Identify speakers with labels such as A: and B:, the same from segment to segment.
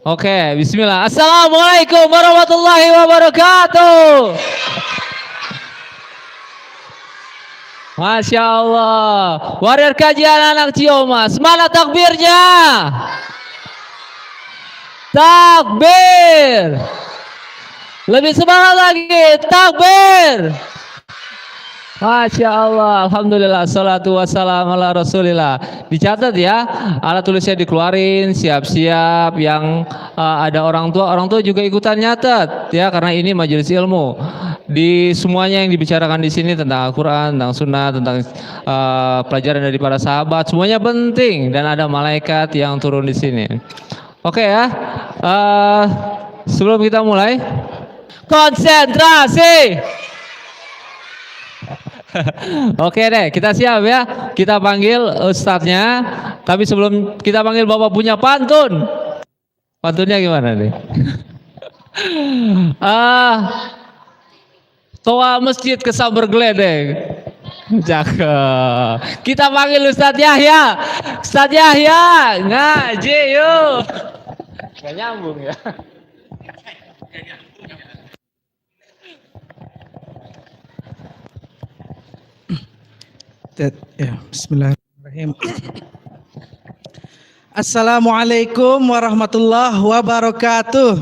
A: Oke, bismillah. Assalamualaikum warahmatullahi wabarakatuh. Masya Allah. Warrior kajian anak Cioma. Semangat takbirnya. Takbir. Lebih semangat lagi. Takbir. Masya Allah, alhamdulillah, salatu wassalamu ala rasulillah. Dicatat ya, alat tulisnya dikeluarin, siap-siap. Yang ada orang tua juga ikutan nyatet ya, karena ini majelis ilmu. Di semuanya yang dibicarakan di sini tentang Al-Quran, tentang Sunnah, tentang pelajaran dari para sahabat, semuanya penting dan ada malaikat yang turun di sini. Oke ya, sebelum kita mulai, konsentrasi. Oke deh, kita siap ya. Kita panggil ustadznya. Tapi sebelum kita panggil bapak punya pantun. Pantunnya gimana nih? Toa masjid kesamber geledek. Cakep. Kita panggil Ustadz Yahya. Ustadz Yahya, ngaji yuk. Gak nyambung ya.
B: Ya, bismillahirrahmanirrahim. Assalamualaikum warahmatullahi wabarakatuh.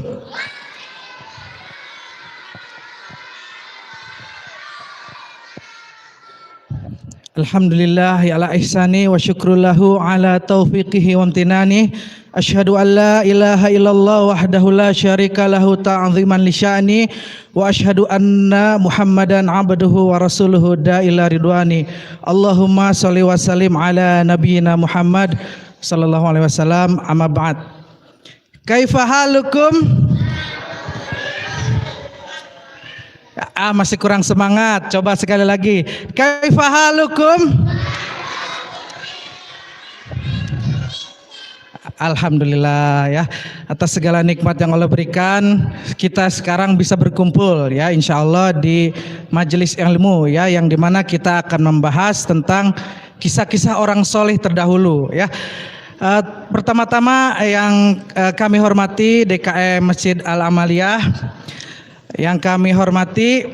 B: Alhamdulillah ala ihsani wa syukrullahu ala taufiqihi wa amtinani. Asyhadu an la ilaha illallah wahdahu la syarika lahu ta'ziman li sya'ni wa asyhadu anna Muhammadan abduhu wa rasuluhu da'ila ridwani. Allahumma shalli wa sallim ala nabiyyina Muhammad sallallahu alaihi wasallam, amma ba'd. Kaifa halukum? Masih kurang semangat. Coba sekali lagi. Kaifa halukum? Alhamdulillah ya, atas segala nikmat yang Allah berikan, kita sekarang bisa berkumpul ya, insya Allah di majelis ilmu ya, yang dimana kita akan membahas tentang kisah-kisah orang soleh terdahulu ya. Pertama-tama yang kami hormati DKM Masjid Al-Amaliyah, yang kami hormati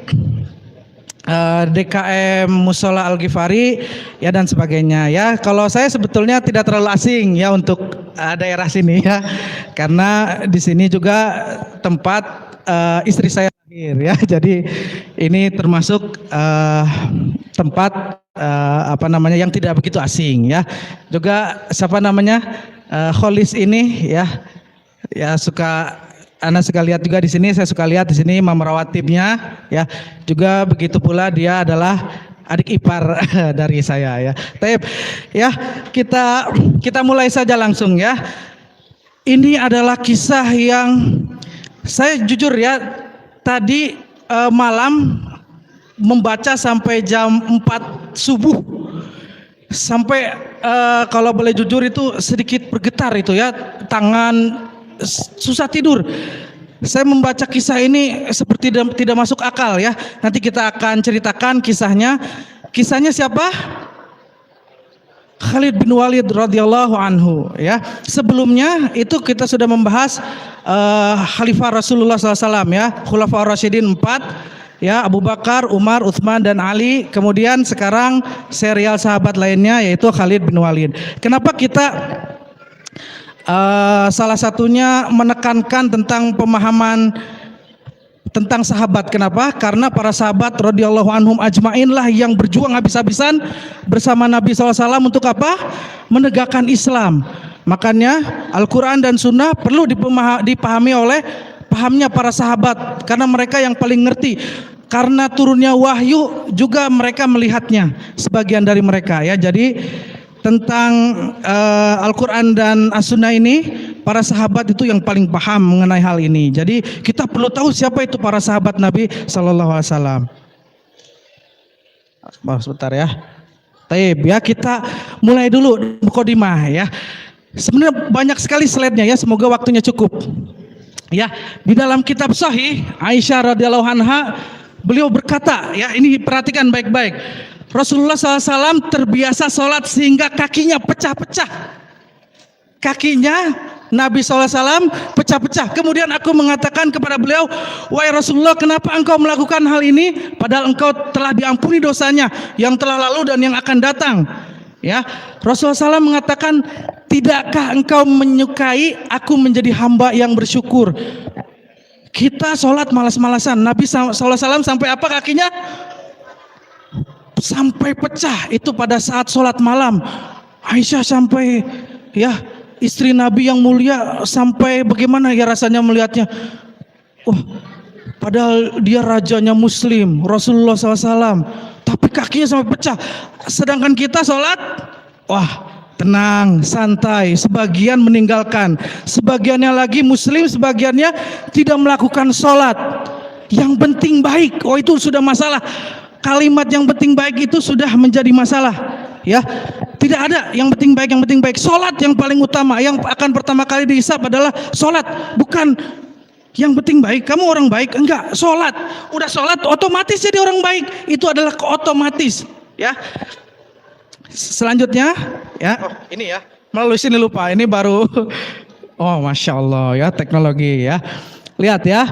B: DKM Musola Al-Ghifari ya, dan sebagainya ya. Kalau saya sebetulnya tidak terlalu asing ya untuk daerah sini ya, karena di sini juga tempat istri saya lahir ya. Jadi ini termasuk tempat yang tidak begitu asing ya. Juga Kholis ini ya suka. Anda suka lihat juga di sini, saya suka lihat di sini Imam Rawatibnya ya. Juga begitu pula dia adalah adik ipar dari saya ya. Taib ya, kita mulai saja langsung ya. Ini adalah kisah yang saya jujur ya, tadi malam membaca sampai jam 4 subuh. Sampai kalau boleh jujur itu sedikit bergetar itu ya, tangan, susah tidur. Saya membaca kisah ini seperti tidak masuk akal ya. Nanti kita akan ceritakan kisahnya. Kisahnya siapa? Khalid bin Walid radhiyallahu anhu ya. Sebelumnya itu kita sudah membahas Khalifah Rasulullah SAW ya, Khulafaur Rasyidin 4 ya, Abu Bakar, Umar, Utsman dan Ali. Kemudian sekarang serial sahabat lainnya yaitu Khalid bin Walid. Kenapa kita salah satunya menekankan tentang pemahaman tentang sahabat? Kenapa? Karena para sahabat radhiyallahu anhum ajmain lah yang berjuang habis-habisan bersama Nabi SAW untuk apa? Menegakkan Islam. Makanya Al-Quran dan Sunnah perlu dipahami oleh pahamnya para sahabat, karena mereka yang paling ngerti. Karena turunnya wahyu juga mereka melihatnya, sebagian dari mereka ya. Jadi tentang Al-Quran dan As-Sunnah ini, para sahabat itu yang paling paham mengenai hal ini. Jadi kita perlu tahu siapa itu para sahabat Nabi Sallallahu Alaihi Wasallam. Sebentar ya. Taib ya, kita mulai dulu mukadimah ya. Sebenarnya banyak sekali slide-nya ya, semoga waktunya cukup. Ya, di dalam kitab Sahih Aisyah radhiyallahu anha, beliau berkata ya, ini perhatikan baik-baik. Rasulullah SAW terbiasa sholat sehingga kakinya pecah-pecah. Kakinya Nabi SAW pecah-pecah. Kemudian aku mengatakan kepada beliau, wahai Rasulullah, kenapa engkau melakukan hal ini? Padahal engkau telah diampuni dosanya yang telah lalu dan yang akan datang. Ya, Rasulullah SAW mengatakan, tidakkah engkau menyukai aku menjadi hamba yang bersyukur? Kita sholat malas-malasan. Nabi SAW sampai apa kakinya? Sampai pecah. Itu pada saat sholat malam. Aisyah sampai, ya, istri Nabi yang mulia, sampai bagaimana ya rasanya melihatnya. Wah, padahal dia rajanya Muslim, Rasulullah SAW, tapi kakinya sampai pecah. Sedangkan kita sholat, wah, tenang, santai. Sebagian meninggalkan, sebagiannya lagi Muslim, sebagiannya tidak melakukan sholat. Yang penting baik, oh itu sudah masalah. Kalimat yang penting baik itu sudah menjadi masalah. Ya, tidak ada yang penting baik. Sholat yang paling utama, yang akan pertama kali dihisab adalah sholat, bukan yang penting baik. Kamu orang baik, enggak, sholat. Udah sholat otomatis jadi orang baik, itu adalah otomatis. Ya, selanjutnya, ya, oh, ini ya, melalui sini lupa, ini baru, oh masya Allah ya, teknologi ya. Lihat ya,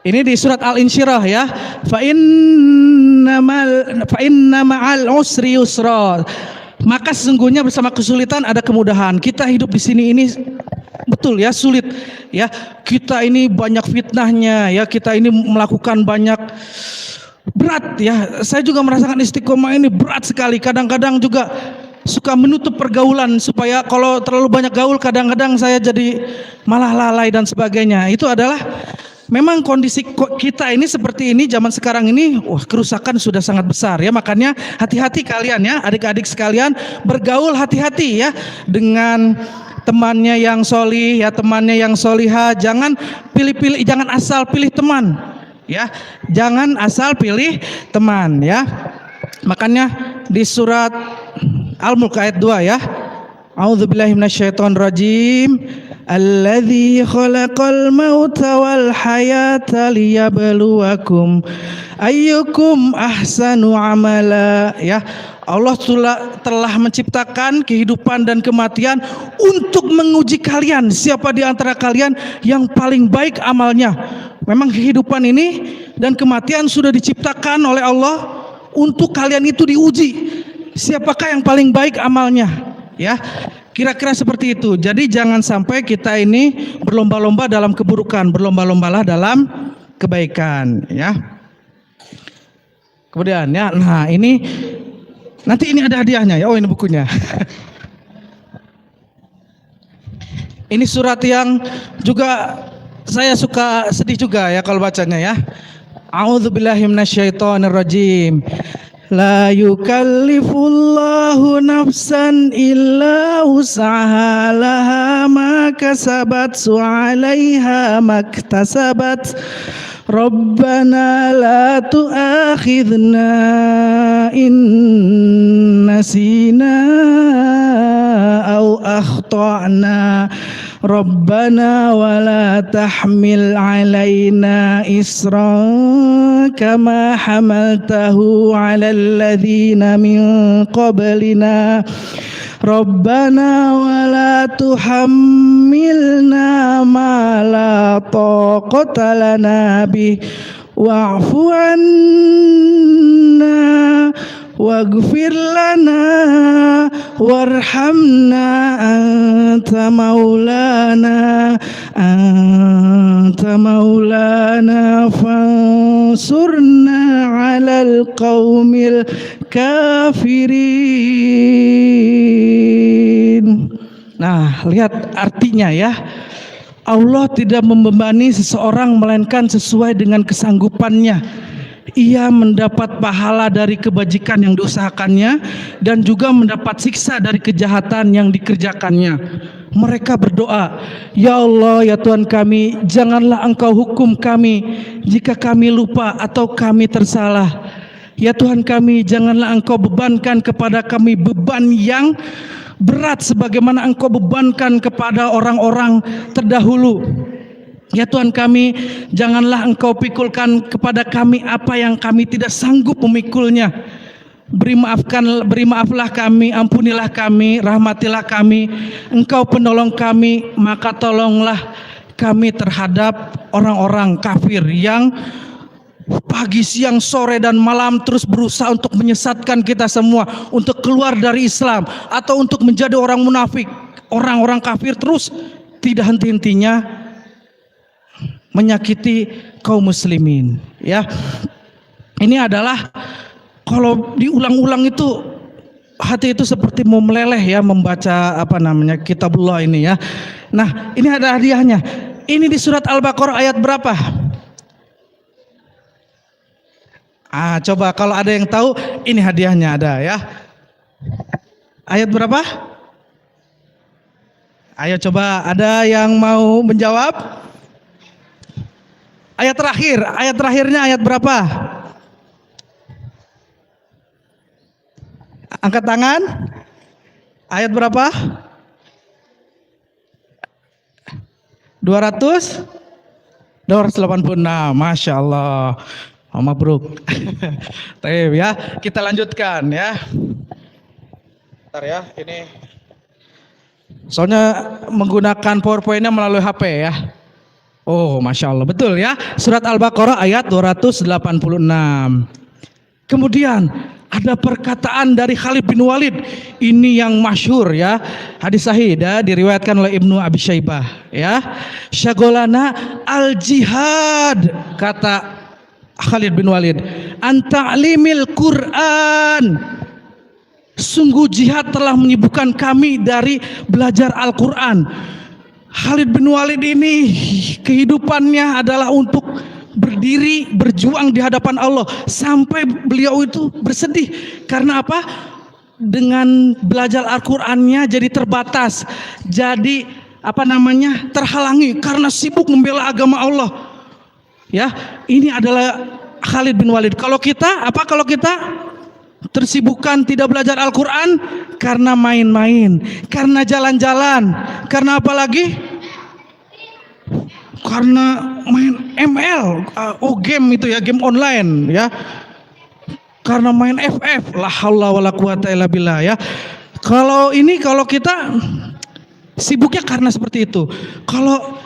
B: ini di surat Al-Insyirah ya. Fa inna ma'al usri yusra. Maka sesungguhnya bersama kesulitan ada kemudahan. Kita hidup di sini ini betul ya, sulit ya. Kita ini banyak fitnahnya ya, kita ini melakukan banyak berat ya. Saya juga merasakan istiqomah ini berat sekali. Kadang-kadang juga suka menutup pergaulan supaya kalau terlalu banyak gaul kadang-kadang saya jadi malah lalai dan sebagainya. Itu adalah memang kondisi kita ini seperti ini zaman sekarang ini, wah, kerusakan sudah sangat besar ya. Makanya hati-hati kalian ya, adik-adik sekalian, bergaul hati-hati ya dengan temannya yang solih ya, temannya yang solihah. Jangan pilih-pilih, jangan asal pilih teman ya, jangan asal pilih teman ya. Makanya di surat Al-Mulk ayat 2 ya, A'udzubillahi minasyaitonirrajim. Alladzi khalaqal mauta wal hayata liyabluwakum ayyukum ahsanu amala. Ya, Allah telah menciptakan kehidupan dan kematian untuk menguji kalian, siapa di antara kalian yang paling baik amalnya. Memang kehidupan ini dan kematian sudah diciptakan oleh Allah untuk kalian itu diuji, siapakah yang paling baik amalnya. Ya, kira-kira seperti itu. Jadi jangan sampai kita ini berlomba-lomba dalam keburukan, berlomba-lombalah dalam kebaikan ya. Kemudian ya, nah ini nanti ini ada hadiahnya ya. Oh, ini bukunya. Ini surat yang juga saya suka sedih juga ya kalau bacanya ya. A'udzubillahi minasyaitonirrajim. La yukallifullahu nafsan illa wus'aha laha ma kasabat wa 'alaiha maktasabat. Rabbana la tu'akhidna in nasina aw akhtana. Rabbana wa la tahmil 'alaina isran kama hamaltahu 'alal ladzina min qablina. Rabbana wa la tuhammilna ma la taqata lana bih wa'fu 'anna waghfir lana warhamna anta maulana fansurna 'alal qaumil kafirin. Nah, lihat artinya ya. Allah tidak membebani seseorang melainkan sesuai dengan kesanggupannya. Ia mendapat pahala dari kebajikan yang diusahakannya dan juga mendapat siksa dari kejahatan yang dikerjakannya. Mereka berdoa, ya Allah, ya Tuhan kami, janganlah Engkau hukum kami jika kami lupa atau kami tersalah. Ya Tuhan kami, janganlah Engkau bebankan kepada kami beban yang berat sebagaimana Engkau bebankan kepada orang-orang terdahulu. Ya Tuhan kami, janganlah Engkau pikulkan kepada kami apa yang kami tidak sanggup memikulnya. Beri maaflah kami, ampunilah kami, rahmatilah kami. Engkau penolong kami, maka tolonglah kami terhadap orang-orang kafir yang pagi, siang, sore, dan malam terus berusaha untuk menyesatkan kita semua, untuk keluar dari Islam atau untuk menjadi orang munafik. Orang-orang kafir terus tidak henti-hentinya menyakiti kaum muslimin. Ya, ini adalah kalau diulang-ulang itu hati itu seperti mau meleleh ya membaca kitabullah ini ya. Nah, ini ada hadiahnya. Ini di surat Al-Baqarah ayat berapa? Coba kalau ada yang tahu, ini hadiahnya ada ya. Ayat berapa? Ayo coba, ada yang mau menjawab? Ayat terakhirnya ayat berapa? Angkat tangan. Ayat berapa? 286. Masya Allah. Mabruk. Baik ya, kita lanjutkan ya. Bentar ya, ini soalnya menggunakan PowerPoint-nya melalui HP ya. Oh, Masya Allah, betul ya. Surat Al-Baqarah ayat 286. Kemudian ada perkataan dari Khalid bin Walid. Ini yang masyhur ya. Hadis sahih ya, diriwayatkan oleh Ibnu Abi Syaibah ya. Syagolana al-jihad, kata Khalid bin Walid, anta'limil Quran. Sungguh jihad telah menyibukkan kami dari belajar Al-Quran. Khalid bin Walid ini kehidupannya adalah untuk berdiri berjuang di hadapan Allah, sampai beliau itu bersedih karena apa? Dengan belajar Al-Qur'annya jadi terbatas, jadi terhalangi karena sibuk membela agama Allah. Ya, ini adalah Khalid bin Walid. Kalau kita tersibukkan tidak belajar Al-Quran karena main-main, karena jalan-jalan, karena apa lagi? Karena main ML, game itu ya, game online ya. Karena main FF, la haula wala quwata illa billah ya. Kalau kita sibuknya karena seperti itu. Kalau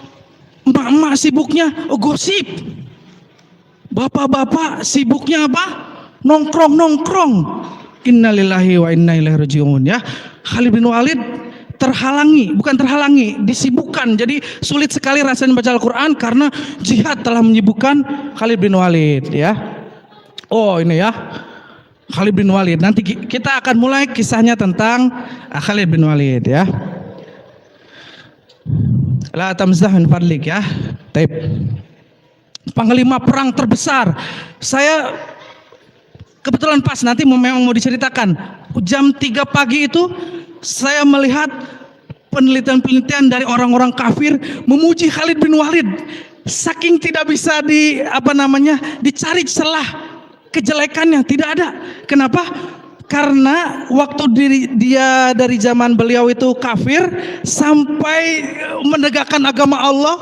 B: emak-emak sibuknya gosip. Bapak-bapak sibuknya apa? Nongkrong. Innalillahi wa inna ilaihi rajiun ya. Khalid bin Walid disibukkan. Jadi sulit sekali rasanya baca Al-Quran karena jihad telah menyibukkan Khalid bin Walid ya. Oh, ini ya, Khalid bin Walid. Nanti kita akan mulai kisahnya tentang Khalid bin Walid ya. La tamzah min fadlik ya. Taib. Panglima perang terbesar. Saya kebetulan pas nanti memang mau diceritakan. Jam 3 pagi itu saya melihat penelitian-penelitian dari orang-orang kafir memuji Khalid bin Walid. Saking tidak bisa dicari celah kejelekannya, tidak ada. Kenapa? Karena waktu dia dari zaman beliau itu kafir sampai menegakkan agama Allah,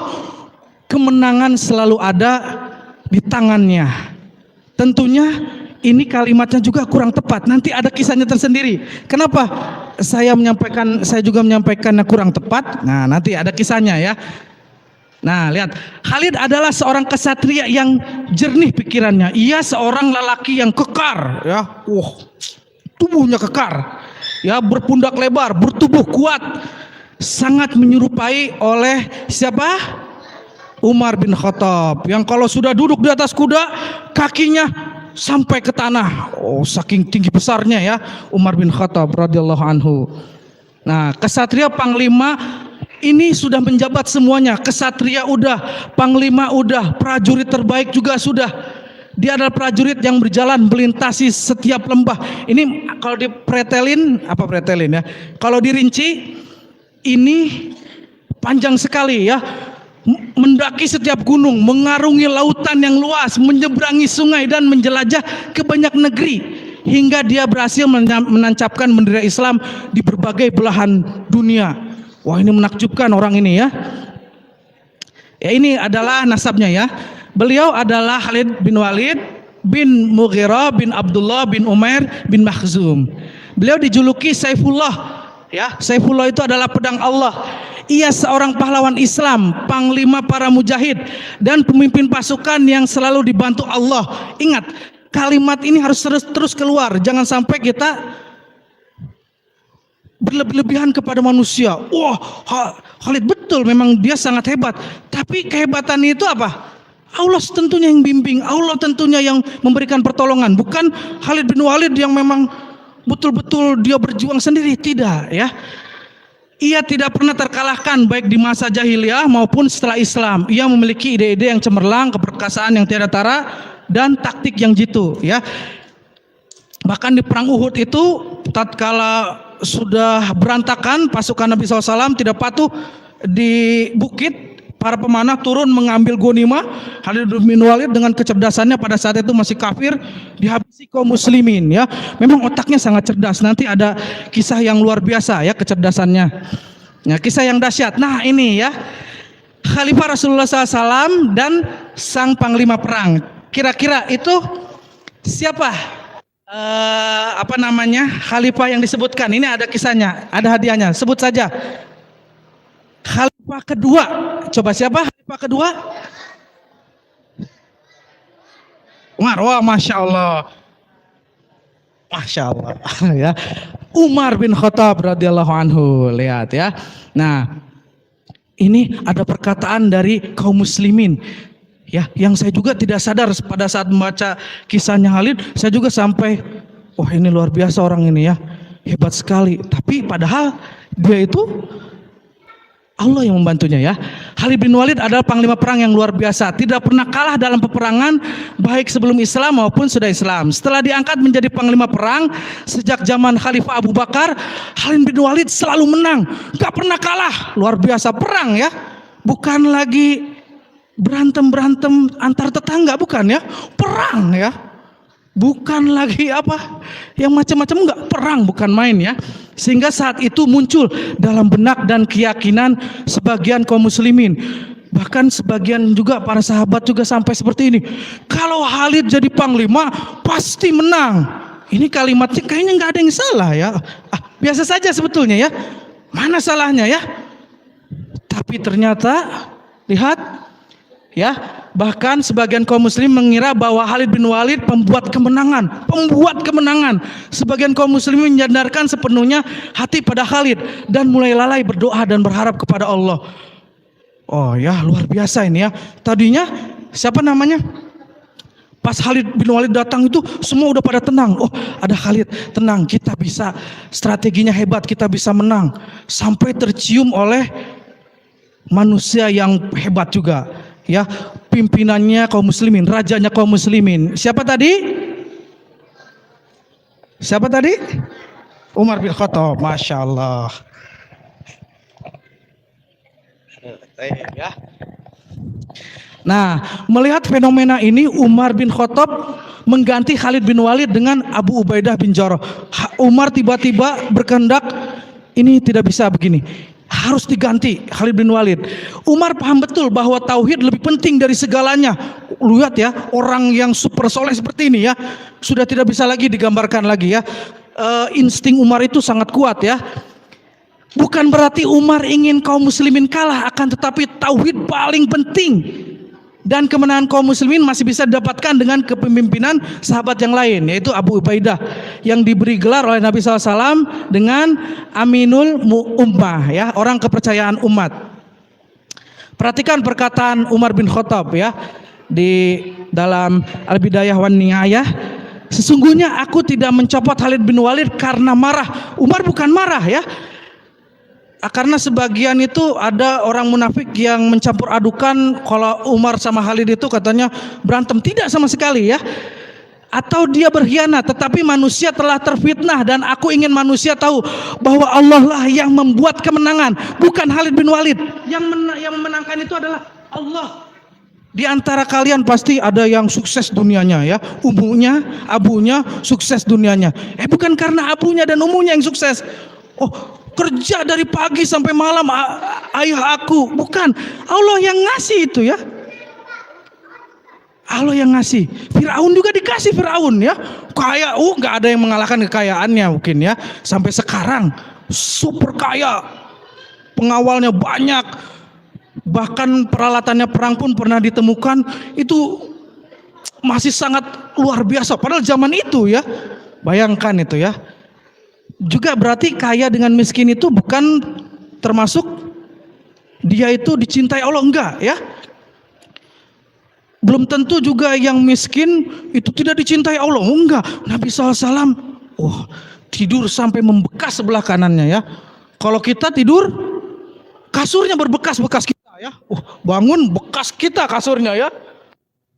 B: kemenangan selalu ada di tangannya. Tentunya ini kalimatnya juga kurang tepat. Nanti ada kisahnya tersendiri. Kenapa saya juga menyampaikannya kurang tepat? Nah, nanti ada kisahnya ya. Nah, lihat, Khalid adalah seorang kesatria yang jernih pikirannya. Ia seorang lelaki yang kekar ya. Tubuhnya kekar. Ya, berpundak lebar, bertubuh kuat. Sangat menyerupai oleh siapa? Umar bin Khattab. Yang kalau sudah duduk di atas kuda, kakinya sampai ke tanah. Saking tinggi besarnya ya Umar bin Khattab radhiyallahu anhu. Nah, kesatria panglima ini sudah menjabat semuanya. Kesatria udah, panglima udah, prajurit terbaik juga sudah. Dia adalah prajurit yang berjalan melintasi setiap lembah. Ini kalau dipretelin ya. Kalau dirinci ini panjang sekali ya. Mendaki setiap gunung, mengarungi lautan yang luas, menyeberangi sungai dan menjelajah ke banyak negeri hingga dia berhasil menancapkan bendera Islam di berbagai belahan dunia. Wah, ini menakjubkan orang ini ya. Ya, ini adalah nasabnya ya. Beliau adalah Khalid bin Walid bin Mughirah bin Abdullah bin Umair bin Makhzum. Beliau dijuluki Saifullah. Ya, Saifullah itu adalah pedang Allah. Ia seorang pahlawan Islam, panglima para mujahid, dan pemimpin pasukan yang selalu dibantu Allah. Ingat, kalimat ini harus terus keluar. Jangan sampai kita berlebihan kepada manusia. Wah, Khalid betul, memang dia sangat hebat. Tapi kehebatan itu apa? Allah tentunya yang bimbing, Allah tentunya yang memberikan pertolongan. Bukan Khalid bin Walid yang memang betul-betul dia berjuang sendiri, tidak ya. Ia tidak pernah terkalahkan baik di masa jahiliyah maupun setelah Islam. Ia memiliki ide-ide yang cemerlang, keperkasaan yang tiada tara, dan taktik yang jitu ya. Bahkan di perang Uhud itu tatkala sudah berantakan, pasukan Nabi SAW tidak patuh di bukit, para pemanah turun mengambil ghanimah. Khalid bin Walid dengan kecerdasannya pada saat itu masih kafir, dihabisi kaum muslimin ya. Memang otaknya sangat cerdas. Nanti ada kisah yang luar biasa ya kecerdasannya. Ya, kisah yang dahsyat. Nah, ini ya. Khalifah Rasulullah SAW dan sang panglima perang. Kira-kira itu siapa? Khalifah yang disebutkan. Ini ada kisahnya, ada hadiahnya. Sebut saja. Khalifah kedua, coba siapa khalifah kedua? Umar. Wah, masya Allah, ya. Umar bin Khattab radhiyallahu anhu. Lihat ya. Nah, ini ada perkataan dari kaum muslimin, ya, yang saya juga tidak sadar pada saat membaca kisahnya Khalid. Saya juga sampai, wah ini luar biasa orang ini ya, hebat sekali. Tapi padahal dia itu Allah yang membantunya ya. Khalid bin Walid adalah panglima perang yang luar biasa. Tidak pernah kalah dalam peperangan baik sebelum Islam maupun sudah Islam. Setelah diangkat menjadi panglima perang sejak zaman Khalifah Abu Bakar, Khalid bin Walid selalu menang. Gak pernah kalah. Luar biasa perang ya. Bukan lagi berantem antar tetangga, bukan ya. Perang ya. Bukan lagi apa yang macam-macam, enggak, perang, bukan main ya. Sehingga saat itu muncul dalam benak dan keyakinan sebagian kaum muslimin, bahkan sebagian juga para sahabat juga sampai seperti ini, kalau Khalid jadi panglima pasti menang. Ini kalimatnya kayaknya nggak ada yang salah ya. Biasa saja sebetulnya ya, mana salahnya ya. Tapi ternyata lihat ya, bahkan sebagian kaum muslim mengira bahwa Khalid bin Walid pembuat kemenangan. Sebagian kaum muslim menyandarkan sepenuhnya hati pada Khalid dan mulai lalai berdoa dan berharap kepada Allah. Oh ya, luar biasa ini ya. Tadinya siapa namanya? Pas Khalid bin Walid datang itu semua udah pada tenang. Oh, ada Khalid, tenang, kita bisa, strateginya hebat, kita bisa menang. Sampai tercium oleh manusia yang hebat juga. Ya, pimpinannya kaum muslimin, rajanya kaum muslimin. Siapa tadi? Umar bin Khattab. Masya Allah. Nah, melihat fenomena ini, Umar bin Khattab mengganti Khalid bin Walid dengan Abu Ubaidah bin Jarrah. Umar tiba-tiba berkehendak, ini tidak bisa begini, harus diganti Khalid bin Walid. Umar paham betul bahwa tauhid lebih penting dari segalanya. Lihat ya, orang yang super soleh seperti ini ya, sudah tidak bisa lagi digambarkan lagi ya. Insting Umar itu sangat kuat ya. Bukan berarti Umar ingin kaum muslimin kalah, akan tetapi tauhid paling penting. Dan kemenangan kaum muslimin masih bisa didapatkan dengan kepemimpinan sahabat yang lain, yaitu Abu Ubaidah, yang diberi gelar oleh Nabi SAW dengan Aminul Ummah ya, orang kepercayaan umat. Perhatikan perkataan Umar bin Khattab ya, di dalam Al-Bidayah wan Nihayah. Sesungguhnya aku tidak mencopot Khalid bin Walid karena marah. Umar bukan marah ya. Karena sebagian itu ada orang munafik yang mencampur adukan kalau Umar sama Khalid itu katanya berantem. Tidak sama sekali ya. Atau dia berkhianat, tetapi manusia telah terfitnah dan aku ingin manusia tahu bahwa Allah lah yang membuat kemenangan, bukan Khalid bin Walid. Yang memenangkan itu adalah Allah. Di antara kalian pasti ada yang sukses dunianya ya, umunya, abunya sukses dunianya. Bukan karena abunya dan umunya yang sukses. Oh, kerja dari pagi sampai malam ayah aku, bukan, Allah yang ngasih itu ya. Allah yang ngasih. Firaun juga dikasih Firaun ya. Kaya, nggak ada yang mengalahkan kekayaannya mungkin ya. Sampai sekarang super kaya. Pengawalnya banyak. Bahkan peralatannya perang pun pernah ditemukan. Itu masih sangat luar biasa. Padahal zaman itu ya. Bayangkan itu ya. Juga berarti kaya dengan miskin itu bukan termasuk dia itu dicintai Allah, enggak ya. Belum tentu juga yang miskin itu tidak dicintai Allah, enggak. Nabi SAW tidur sampai membekas sebelah kanannya ya. Kalau kita tidur kasurnya berbekas-bekas kita ya. Bangun bekas kita kasurnya ya.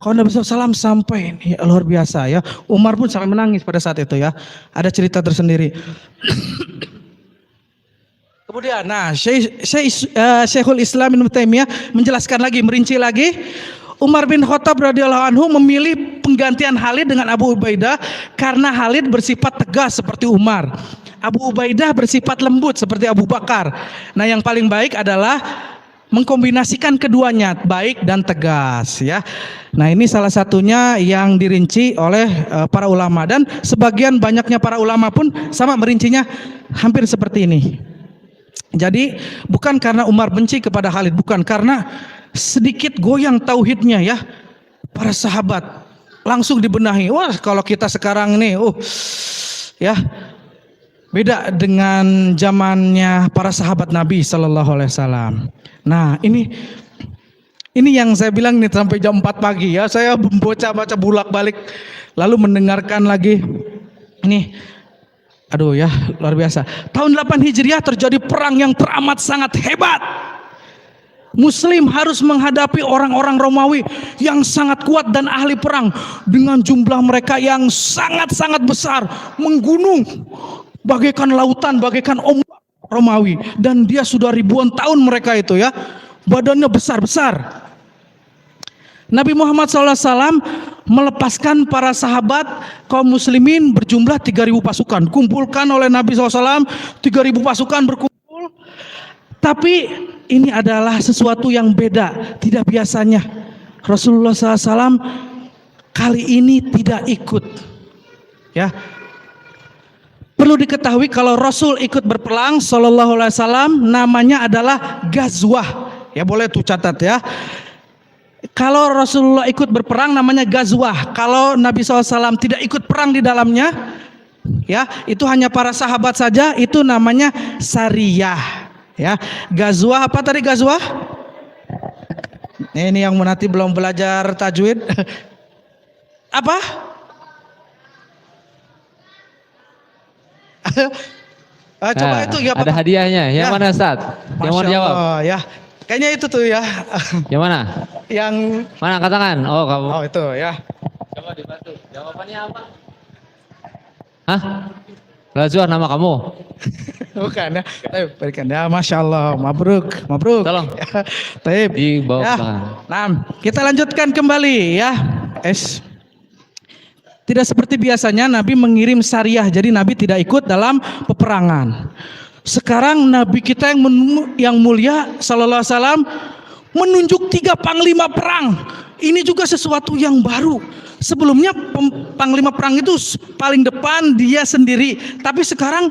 B: Kalau Nabi SAW sampai ini luar biasa ya. Umar pun sampai menangis pada saat itu ya. Ada cerita tersendiri. Kemudian, Syekhul Islam Ibnu Taimiyah menjelaskan lagi, merinci lagi. Umar bin Khattab radhiyallahu anhu memilih penggantian Khalid dengan Abu Ubaidah karena Khalid bersifat tegas seperti Umar. Abu Ubaidah bersifat lembut seperti Abu Bakar. Nah, yang paling baik adalah mengkombinasikan keduanya, baik dan tegas ya. Nah, ini salah satunya yang dirinci oleh para ulama, dan sebagian banyaknya para ulama pun sama merincinya hampir seperti ini. Jadi bukan karena Umar benci kepada Khalid, bukan, karena sedikit goyang tauhidnya ya. Para sahabat langsung dibenahi. Wah, kalau kita sekarang nih ya beda dengan zamannya para sahabat Nabi Sallallahu Alaihi Wasallam. Nah, ini yang saya bilang nih, sampai jam 4 pagi ya saya baca bolak-balik, lalu mendengarkan lagi ini. Aduh ya, luar biasa. Tahun 8 Hijriah terjadi perang yang teramat sangat hebat. Muslim harus menghadapi orang-orang Romawi yang sangat kuat dan ahli perang dengan jumlah mereka yang sangat-sangat besar, menggunung bagaikan lautan, bagaikan ombak Romawi, dan dia sudah ribuan tahun mereka itu ya, badannya besar-besar. Nabi Muhammad SAW melepaskan para sahabat kaum muslimin berjumlah 3.000 pasukan, kumpulkan oleh Nabi SAW. 3.000 pasukan berkumpul. Tapi ini adalah sesuatu yang beda, tidak biasanya. Rasulullah SAW kali ini tidak ikut ya. Perlu diketahui kalau Rasul ikut berperang Sallallahu Alaihi Wasallam namanya adalah Ghazwah ya, boleh tuh catat ya. Kalau Rasulullah ikut berperang namanya Ghazwah. Kalau Nabi SAW tidak ikut perang di dalamnya ya, itu hanya para sahabat saja, itu namanya Sariyah ya. Ghazwah apa tadi Ghazwah? Ini yang nanti belum belajar tajwid. Apa? Coba itu ya,
A: ada hadiahnya. Yang
B: ya.
A: mana, Ustaz? Yang mau jawab?
B: Ya. Kayaknya itu tuh ya.
A: Yang mana?
B: Yang
A: mana, katakan. Oh, kamu.
B: Oh, itu ya.
A: Coba dibantu. Jawabannya apa? Hah? Ghazwah nama kamu?
B: Bukan ya. Berikan ya, Masya Allah. Mabruk.
A: Tolong.
B: Ya. Taib.
A: Di bawah
B: ya.
A: tangan.
B: Nah, kita lanjutkan kembali ya. Tidak seperti biasanya Nabi mengirim Sariyah, jadi Nabi tidak ikut dalam peperangan. Sekarang Nabi kita yang mulia Sallallahu Alaihi Wasallam menunjuk 3 panglima perang. Ini juga sesuatu yang baru. Sebelumnya panglima perang itu paling depan dia sendiri, tapi sekarang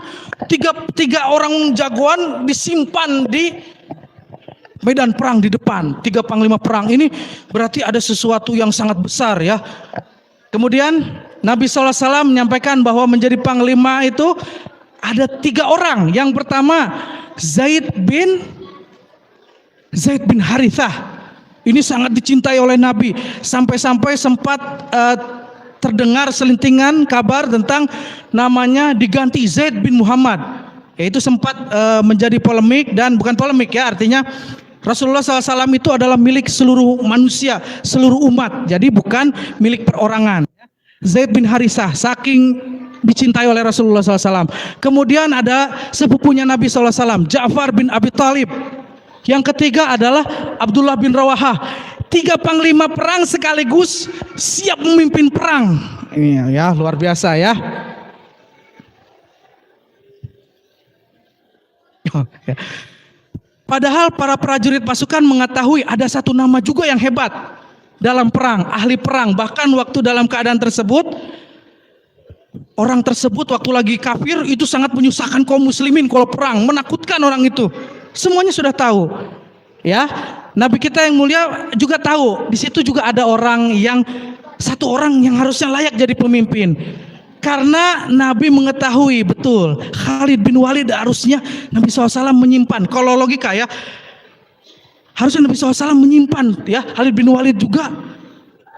B: tiga orang jagoan disimpan di medan perang di depan. 3 panglima perang ini berarti ada sesuatu yang sangat besar ya. Kemudian Nabi SAW menyampaikan bahwa menjadi panglima itu ada 3 orang. Yang pertama Zaid bin Harithah. Ini sangat dicintai oleh Nabi. Sampai-sampai sempat terdengar selintingan kabar tentang namanya diganti Zaid bin Muhammad. Yaitu sempat menjadi polemik, dan bukan polemik ya, artinya Rasulullah SAW itu adalah milik seluruh manusia, seluruh umat. Jadi bukan milik perorangan. Zaid bin Harithah saking dicintai oleh Rasulullah SAW. Kemudian ada sepupunya Nabi SAW, Ja'far bin Abi Thalib. Yang ketiga adalah Abdullah bin Rawahah. 3 panglima perang sekaligus siap memimpin perang. Ini ya, luar biasa ya. Padahal para prajurit pasukan mengetahui ada satu nama juga yang hebat. dalam perang, ahli perang. Bahkan waktu dalam keadaan tersebut, orang tersebut waktu lagi kafir itu sangat menyusahkan kaum muslimin kalau perang, menakutkan orang itu. Semuanya sudah tahu. Ya, Nabi kita yang mulia juga tahu. Di situ juga ada satu orang yang harusnya layak jadi pemimpin. Karena Nabi mengetahui betul Khalid bin Walid harusnya Nabi SAW menyimpan. Kalau logika ya, harusnya Nabi SAW menyimpan ya Khalid bin Walid juga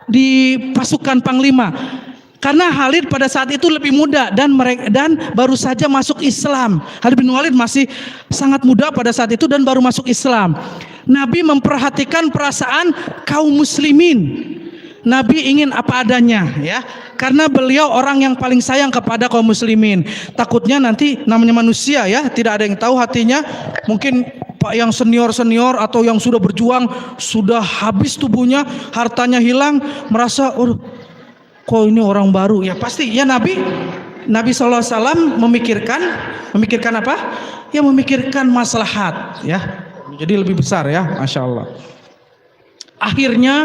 B: di pasukan panglima. Karena Khalid pada saat itu lebih muda dan baru saja masuk Islam. Khalid bin Walid masih sangat muda pada saat itu dan baru masuk Islam. Nabi memperhatikan perasaan kaum muslimin. Nabi ingin apa adanya ya. Karena beliau orang yang paling sayang kepada kaum muslimin. Takutnya nanti namanya manusia ya, tidak ada yang tahu hatinya. Mungkin Pak yang senior atau yang sudah berjuang, sudah habis tubuhnya, hartanya hilang, merasa kok ini orang baru ya. Pasti ya Nabi SAW memikirkan apa? Ya memikirkan maslahat ya. Jadi lebih besar ya, Masya Allah. Akhirnya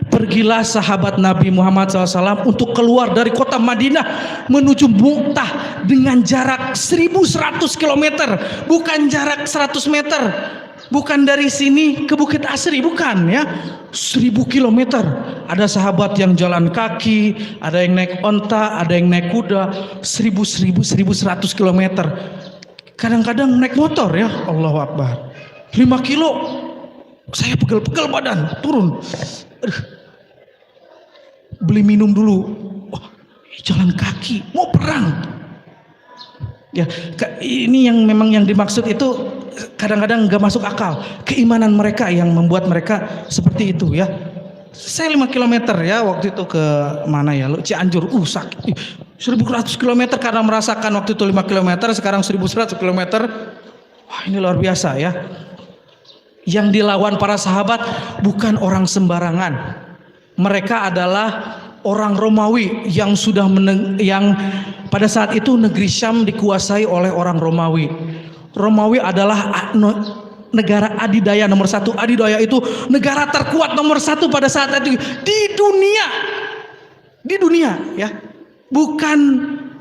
B: pergilah sahabat Nabi Muhammad SAW untuk keluar dari kota Madinah menuju Mu'tah dengan jarak 1100 km, bukan jarak 100 meter, bukan dari sini ke Bukit Asri, bukan ya, 1000 km. Ada sahabat yang jalan kaki, ada yang naik onta, ada yang naik kuda, 1100 km. Kadang-kadang naik motor ya, Allahu Akbar. 5 kilo saya pegel-pegel badan, turun. Beli minum dulu. Jalan kaki, mau perang. Ya, ini yang memang yang dimaksud itu kadang-kadang nggak masuk akal. Keimanan mereka yang membuat mereka seperti itu ya. Saya 5 km ya waktu itu ke mana ya? Cianjur. Sakit. 1100 km karena merasakan waktu itu 5 km, sekarang 1100 km. Wah, ini luar biasa ya. Yang dilawan para sahabat bukan orang sembarangan. Mereka adalah orang Romawi yang yang pada saat itu negeri Syam dikuasai oleh orang Romawi. Romawi adalah negara adidaya nomor 1. Adidaya itu negara terkuat nomor 1 pada saat itu di dunia. Di dunia ya. Bukan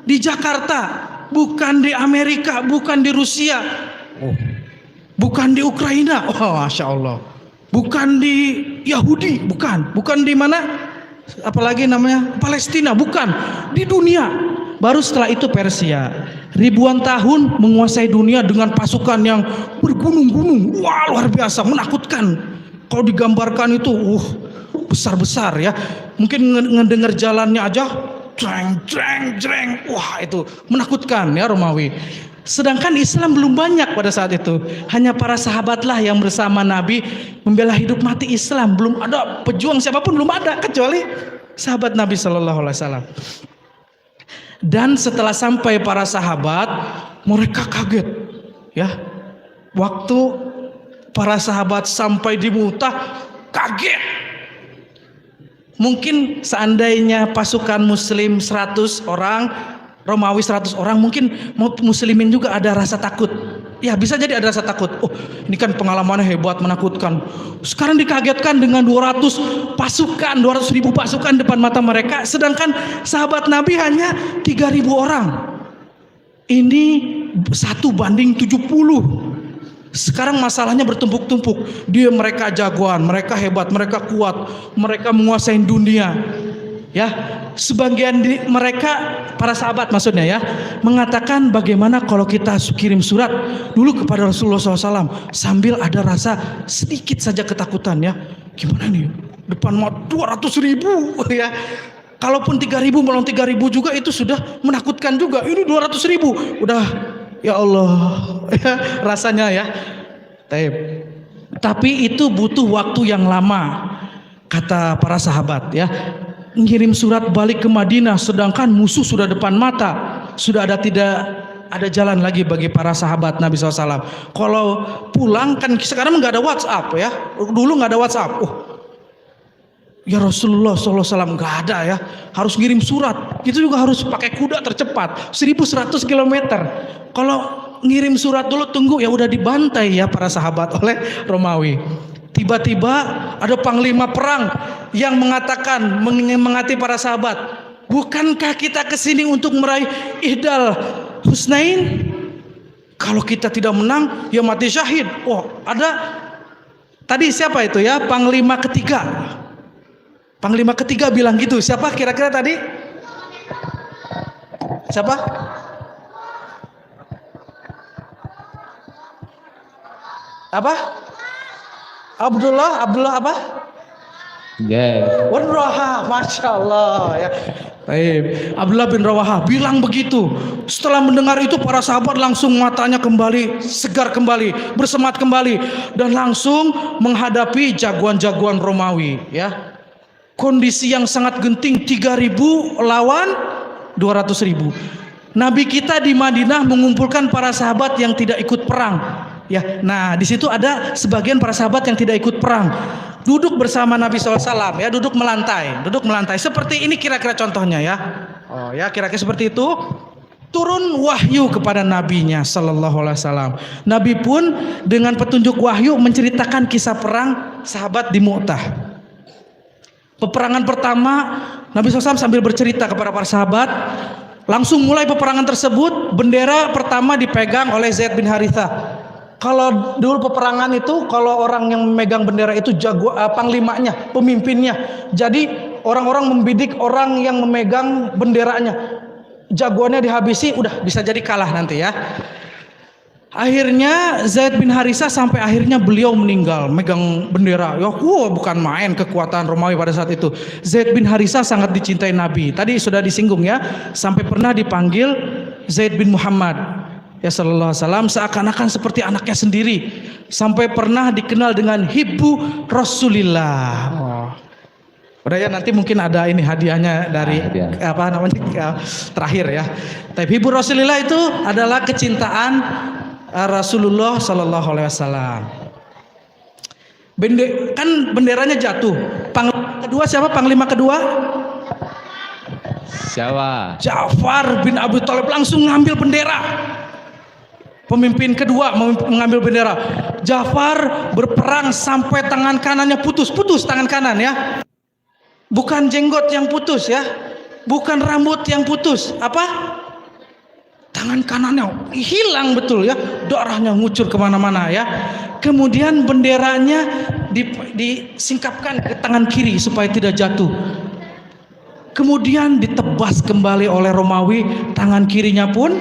B: di Jakarta, bukan di Amerika, bukan di Rusia. Bukan di Ukraina, Masya Allah. Bukan di Yahudi, bukan di mana, apalagi namanya Palestina, bukan, di dunia. Baru setelah itu Persia, ribuan tahun menguasai dunia dengan pasukan yang bergunung-gunung, wah luar biasa, menakutkan. Kalau digambarkan itu, besar-besar ya. Mungkin ngedengar jalannya aja, jreng, wah itu menakutkan ya Romawi. Sedangkan Islam belum banyak pada saat itu. Hanya para sahabatlah yang bersama Nabi membela hidup mati Islam. Belum ada pejuang siapapun, belum ada kecuali sahabat Nabi SAW. Dan setelah sampai para sahabat, mereka kaget. Ya, waktu para sahabat sampai di Mu'tah, kaget. Mungkin seandainya pasukan Muslim 100 orang, Romawi 100 orang, mungkin muslimin juga ada rasa takut. Ya bisa jadi ada rasa takut. Ini kan pengalamannya hebat, menakutkan. Sekarang dikagetkan dengan 200 ribu pasukan depan mata mereka. Sedangkan sahabat Nabi hanya 3.000 orang. Ini 1:70. Sekarang masalahnya bertumpuk-tumpuk. Mereka jagoan, mereka hebat, mereka kuat, mereka menguasai dunia. Ya, sebagian mereka para sahabat maksudnya ya mengatakan bagaimana kalau kita kirim surat dulu kepada Rasulullah SAW sambil ada rasa sedikit saja ketakutan ya. Gimana nih depan mau 200.000 ya. Kalaupun 3.000 melawan 3.000 juga itu sudah menakutkan juga. Ini 200.000 udah ya Allah ya, rasanya ya. Tapi itu butuh waktu yang lama kata para sahabat ya. Ngirim surat balik ke Madinah sedangkan musuh sudah depan mata, sudah tidak ada jalan lagi bagi para sahabat Nabi SAW. Kalau pulang kan sekarang nggak ada WhatsApp ya, dulu nggak ada WhatsApp. Ya Rasulullah SAW nggak ada ya, harus ngirim surat. Itu juga harus pakai kuda tercepat 1100 km. Kalau ngirim surat dulu tunggu ya udah dibantai ya para sahabat oleh Romawi. Tiba-tiba ada panglima perang yang mengatakan, mengingati para sahabat, bukankah kita kesini untuk meraih ihdal husnain? Kalau kita tidak menang, ya mati syahid. Oh, ada tadi siapa itu ya? Panglima ketiga. Panglima ketiga bilang gitu. Siapa kira-kira tadi? Siapa? Apa? Abdullah apa? Bin Rawahah, masya Allah ya. Baik, Abdullah bin Rawahah bilang begitu. Setelah mendengar itu para sahabat langsung matanya kembali segar kembali, bersemangat kembali dan langsung menghadapi jagoan-jagoan Romawi ya. Kondisi yang sangat genting, 3.000 lawan 200.000. Nabi kita di Madinah mengumpulkan para sahabat yang tidak ikut perang. Ya, nah di situ ada sebagian para sahabat yang tidak ikut perang, duduk bersama Nabi SAW ya, duduk melantai seperti ini kira-kira contohnya ya. Oh ya, kira-kira seperti itu. Turun wahyu kepada nabinya Sallallahu Alaihi Wasallam. Nabi pun dengan petunjuk wahyu menceritakan kisah perang sahabat di Mu'tah. Peperangan pertama, Nabi SAW sambil bercerita kepada para sahabat. Langsung mulai peperangan tersebut, bendera pertama dipegang oleh Zaid bin Harithah. Kalau dulu peperangan itu, kalau orang yang memegang bendera itu panglimanya, pemimpinnya. Jadi orang-orang membidik orang yang memegang benderanya. Jagoannya dihabisi, udah bisa jadi kalah nanti ya. Akhirnya Zaid bin Harithah sampai akhirnya beliau meninggal megang bendera. Ya, bukan main kekuatan Romawi pada saat itu. Zaid bin Harithah sangat dicintai Nabi. Tadi sudah disinggung ya, sampai pernah dipanggil Zaid bin Muhammad. Ya Sallallahu Alaihi Wasallam seakan-akan seperti anaknya sendiri, sampai pernah dikenal dengan Hibbu Rasulillah. Oh. Udah ya, nanti mungkin ada ini hadiahnya dari apa namanya terakhir ya. Tapi Hibbu Rasulillah itu adalah kecintaan Rasulullah Sallallahu Alaihi Wasallam. Kan benderanya jatuh. Panglima kedua siapa? Panglima kedua?
A: Siapa?
B: Ja'far bin Abi Thalib langsung ngambil bendera. Pemimpin kedua mengambil bendera. Ja'far berperang sampai tangan kanannya putus tangan kanan ya. Bukan jenggot yang putus ya, bukan rambut yang putus. Apa? Tangan kanannya hilang betul ya, darahnya ngucur kemana-mana ya. Kemudian benderanya disingkapkan ke tangan kiri supaya tidak jatuh. Kemudian ditebas kembali oleh Romawi, tangan kirinya pun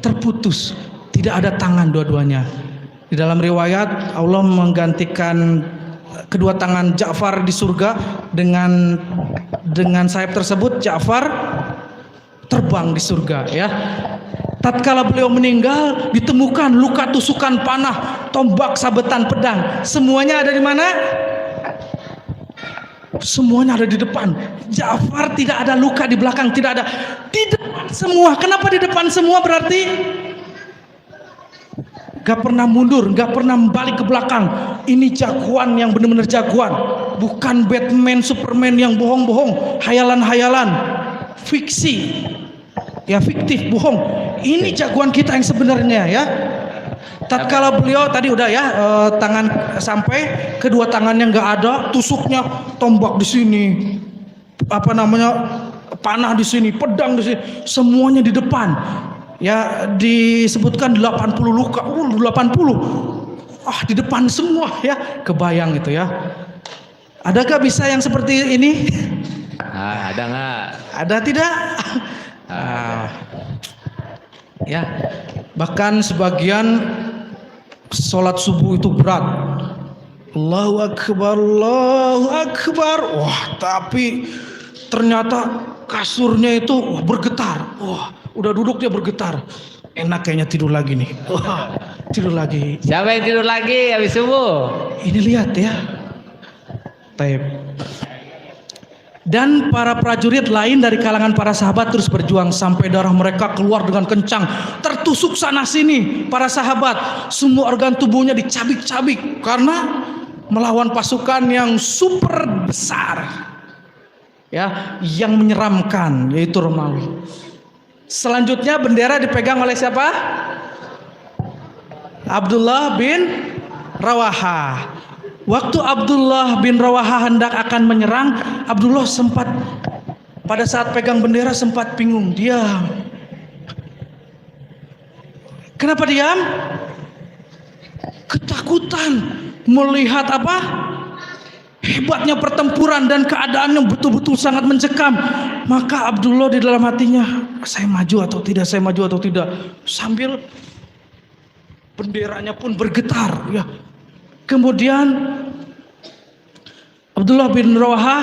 B: terputus, tidak ada tangan dua-duanya. Di dalam riwayat Allah menggantikan kedua tangan Ja'far di surga dengan sayap tersebut. Ja'far terbang di surga ya. Tatkala beliau meninggal, ditemukan luka tusukan panah, tombak, sabetan, pedang. Semuanya ada di mana? Semuanya ada di depan. Ja'far tidak ada luka di belakang, tidak ada. Di depan semua. Kenapa di depan semua? Berarti gak pernah mundur, gak pernah balik ke belakang. Ini jagoan yang benar-benar jagoan. Bukan Batman, Superman yang bohong-bohong, hayalan-hayalan, fiksi. Ya fiktif, bohong. Ini jagoan kita yang sebenarnya ya. Tatkala beliau tadi udah ya, tangan sampai kedua tangannya nggak ada, tusuknya tombak di sini, apa namanya, panah di sini, pedang di sini, semuanya di depan. Ya disebutkan 80 luka, 80. Di depan semua ya, kebayang itu ya. Adakah bisa yang seperti ini?
A: Ada nggak?
B: Ada tidak? Ya, bahkan sebagian sholat subuh itu berat. Allahu Akbar, Allahu Akbar. Wah, tapi ternyata kasurnya itu bergetar. Wah, udah duduk dia bergetar. Enak kayaknya tidur lagi nih. Wah, tidur lagi.
A: Siapa yang tidur lagi habis subuh?
B: Ini lihat ya. Taib. Dan para prajurit lain dari kalangan para sahabat terus berjuang sampai darah mereka keluar dengan kencang, tertusuk sana sini. Para sahabat semua organ tubuhnya dicabik-cabik karena melawan pasukan yang super besar ya, yang menyeramkan, yaitu Romawi. Selanjutnya bendera dipegang oleh siapa? Abdullah bin Rawaha. Waktu Abdullah bin Rawaha hendak akan menyerang, Abdullah sempat pada saat pegang bendera sempat bingung, diam. Kenapa diam? Ketakutan melihat apa? Hebatnya pertempuran dan keadaannya betul-betul sangat mencekam. Maka Abdullah di dalam hatinya, saya maju atau tidak, saya maju atau tidak, sambil benderanya pun bergetar ya. Kemudian Abdullah bin Rawaha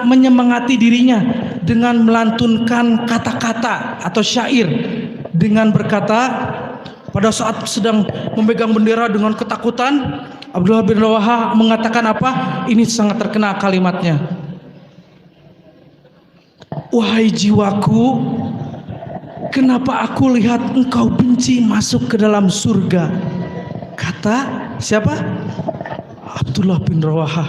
B: menyemangati dirinya dengan melantunkan kata-kata atau syair dengan berkata, pada saat sedang memegang bendera dengan ketakutan, Abdullah bin Rawaha mengatakan apa? Ini sangat terkenal kalimatnya. Wahai jiwaku, kenapa aku lihat engkau benci masuk ke dalam surga? Kata siapa? Abdullah bin Rawaha.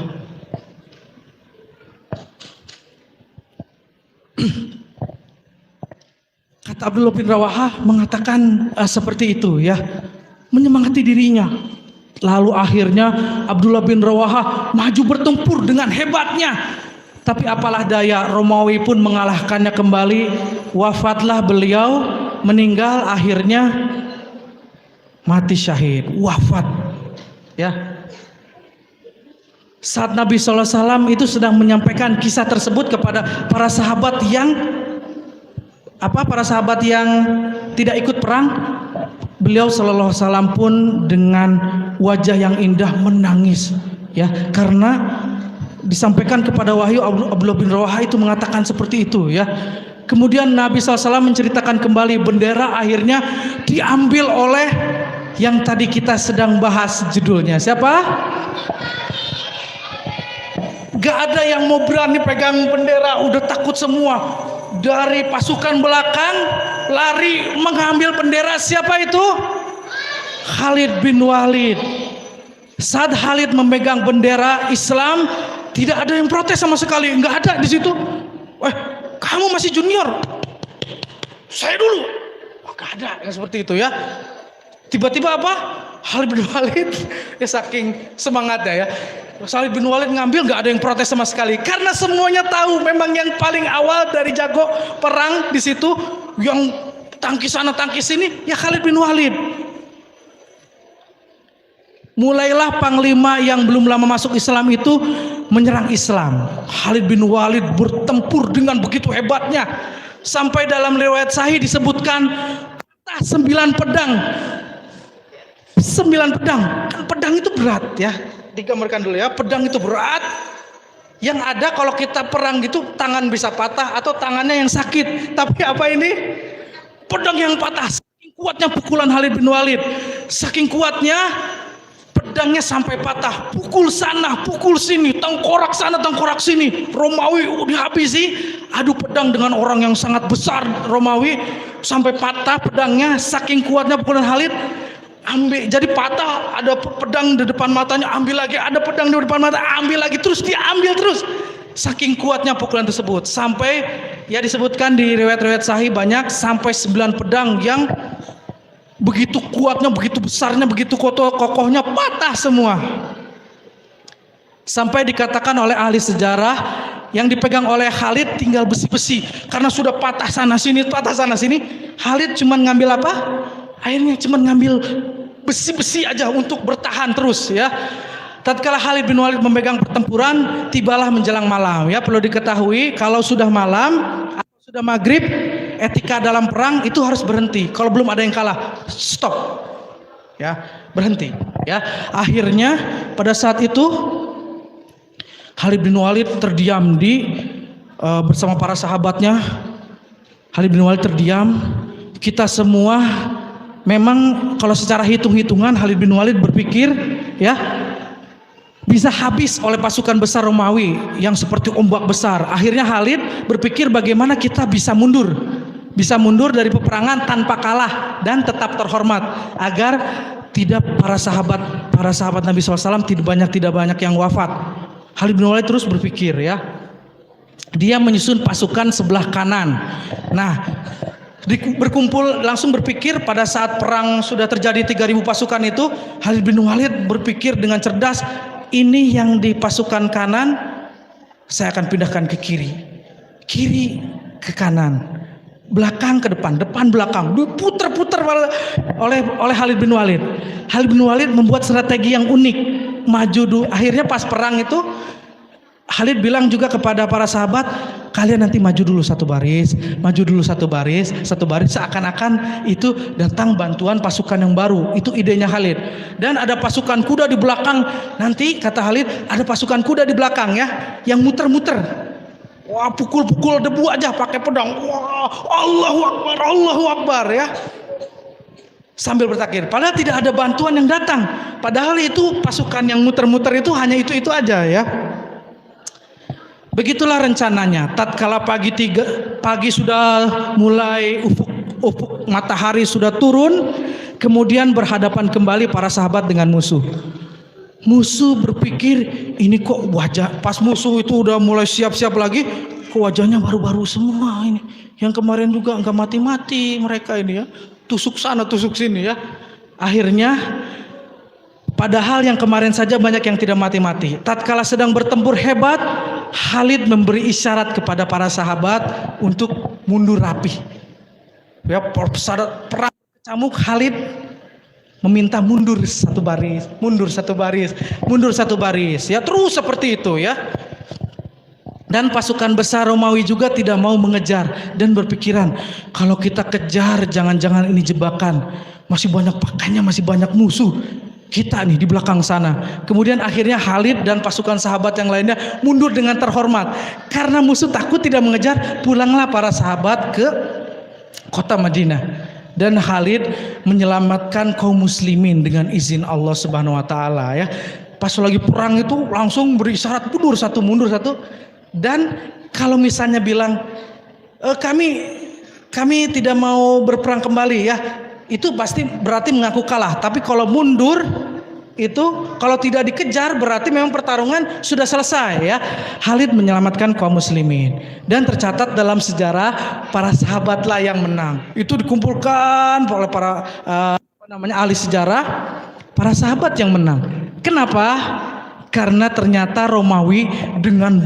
B: Kata Abdullah bin Rawaha mengatakan seperti itu ya, menyemangati dirinya. Lalu akhirnya Abdullah bin Rawaha maju bertempur dengan hebatnya. Tapi apalah daya, Romawi pun mengalahkannya kembali. Wafatlah beliau, meninggal, akhirnya mati syahid, wafat. Ya. Saat Nabi SAW itu sedang menyampaikan kisah tersebut kepada para sahabat yang tidak ikut perang, beliau sallallahu alaihi wasallam pun dengan wajah yang indah menangis ya, karena disampaikan kepada wahyu Abdullah bin Rawaha itu mengatakan seperti itu ya. Kemudian Nabi SAW menceritakan kembali, bendera akhirnya diambil oleh yang tadi kita sedang bahas judulnya. Siapa? Gak ada yang mau berani pegang bendera, udah takut semua. Dari pasukan belakang lari mengambil bendera. Siapa itu? Khalid bin Walid. Saat Khalid memegang bendera Islam, tidak ada yang protes sama sekali, nggak ada di situ. Kamu masih junior, saya dulu. Nggak ada yang seperti itu ya. Tiba-tiba apa? Khalid bin Walid ya, saking semangatnya ya, Khalid bin Walid ngambil, nggak ada yang protes sama sekali, karena semuanya tahu memang yang paling awal dari jago perang di situ, yang tangkis sana tangkis sini ya Khalid bin Walid. Mulailah panglima yang belum lama masuk Islam itu menyerang Islam. Khalid bin Walid bertempur dengan begitu hebatnya, sampai dalam riwayat sahih disebutkan 9 pedang. 9 pedang, kan pedang itu berat ya. Digambarkan dulu ya, pedang itu berat. Yang ada kalau kita perang gitu, tangan bisa patah atau tangannya yang sakit. Tapi apa ini? Pedang yang patah. Saking kuatnya pukulan Khalid bin Walid, saking kuatnya pedangnya sampai patah. Pukul sana, pukul sini, tengkorak sana, tengkorak sini. Romawi dihabisi. Adu pedang dengan orang yang sangat besar Romawi, sampai patah pedangnya. Saking kuatnya pukulan Khalid, ambil jadi patah, ada pedang di depan matanya, ambil lagi, ada pedang di depan mata, ambil lagi, terus dia ambil terus. Saking kuatnya pukulan tersebut, sampai ya disebutkan di riwayat-riwayat sahih banyak, sampai 9 pedang yang begitu kuatnya, begitu besarnya, begitu kokohnya, patah semua. Sampai dikatakan oleh ahli sejarah, yang dipegang oleh Khalid tinggal besi-besi, karena sudah patah sana sini, patah sana sini. Khalid cuma ngambil apa? Akhirnya cuma ngambil besi-besi aja untuk bertahan terus ya. Tatkala Khalid bin Walid memegang pertempuran, tibalah menjelang malam ya. Perlu diketahui, kalau sudah malam atau sudah maghrib, etika dalam perang itu harus berhenti. Kalau belum ada yang kalah, stop ya, berhenti ya. Akhirnya pada saat itu Khalid bin Walid terdiam bersama para sahabatnya. Khalid bin Walid terdiam. Kita semua memang kalau secara hitung-hitungan Khalid bin Walid berpikir ya, bisa habis oleh pasukan besar Romawi yang seperti ombak besar. Akhirnya Khalid berpikir bagaimana kita bisa mundur dari peperangan tanpa kalah dan tetap terhormat, agar tidak para sahabat Nabi SAW tidak banyak yang wafat. Khalid bin Walid terus berpikir ya, dia menyusun pasukan sebelah kanan. Nah, berkumpul langsung berpikir pada saat perang sudah terjadi 3.000 pasukan itu, Khalid bin Walid berpikir dengan cerdas, ini yang di pasukan kanan saya akan pindahkan ke kiri, kiri ke kanan, belakang ke depan, depan belakang, diputer-puter oleh Khalid bin Walid. Khalid bin Walid membuat strategi yang unik, maju dulu. Akhirnya pas perang itu Khalid bilang juga kepada para sahabat, kalian nanti maju dulu satu baris, maju dulu satu baris, seakan-akan itu datang bantuan pasukan yang baru. Itu idenya Khalid. Dan ada pasukan kuda di belakang. Nanti kata Khalid, ada pasukan kuda di belakang ya, yang muter-muter. Wah, pukul-pukul debu aja pakai pedang. Wah, Allahu Akbar, Allahu Akbar ya. Sambil bertakbir. Padahal tidak ada bantuan yang datang. Padahal itu pasukan yang muter-muter itu hanya itu aja ya. Begitulah rencananya. Tatkala pagi sudah mulai ufuk matahari sudah turun, kemudian berhadapan kembali para sahabat dengan musuh. Musuh berpikir, ini kok wajah pas musuh itu udah mulai siap-siap lagi, kok wajahnya baru-baru semua ini. Yang kemarin juga enggak mati-mati mereka ini ya. Tusuk sana, tusuk sini ya. Akhirnya padahal yang kemarin saja banyak yang tidak mati-mati. Tatkala sedang bertempur hebat, Khalid memberi isyarat kepada para sahabat untuk mundur rapi. Ya, perang kecamuk, Khalid meminta mundur satu baris, mundur satu baris, mundur satu baris. Ya, terus seperti itu ya. Dan pasukan besar Romawi juga tidak mau mengejar dan berpikiran, kalau kita kejar jangan-jangan ini jebakan. Masih banyak pakainya, masih banyak musuh. Kita nih di belakang sana. Kemudian akhirnya Khalid dan pasukan sahabat yang lainnya mundur dengan terhormat. Karena musuh takut tidak mengejar, pulanglah para sahabat ke kota Madinah. Dan Khalid menyelamatkan kaum muslimin dengan izin Allah Subhanahu wa taala ya. Pas lagi perang itu langsung beri isyarat mundur satu. Dan kalau misalnya bilang kami tidak mau berperang kembali ya, itu pasti berarti mengaku kalah. Tapi kalau mundur itu kalau tidak dikejar berarti memang pertarungan sudah selesai ya. Khalid menyelamatkan kaum muslimin dan tercatat dalam sejarah para sahabatlah yang menang. Itu dikumpulkan oleh para ahli sejarah, para sahabat yang menang. Kenapa? Karena ternyata Romawi dengan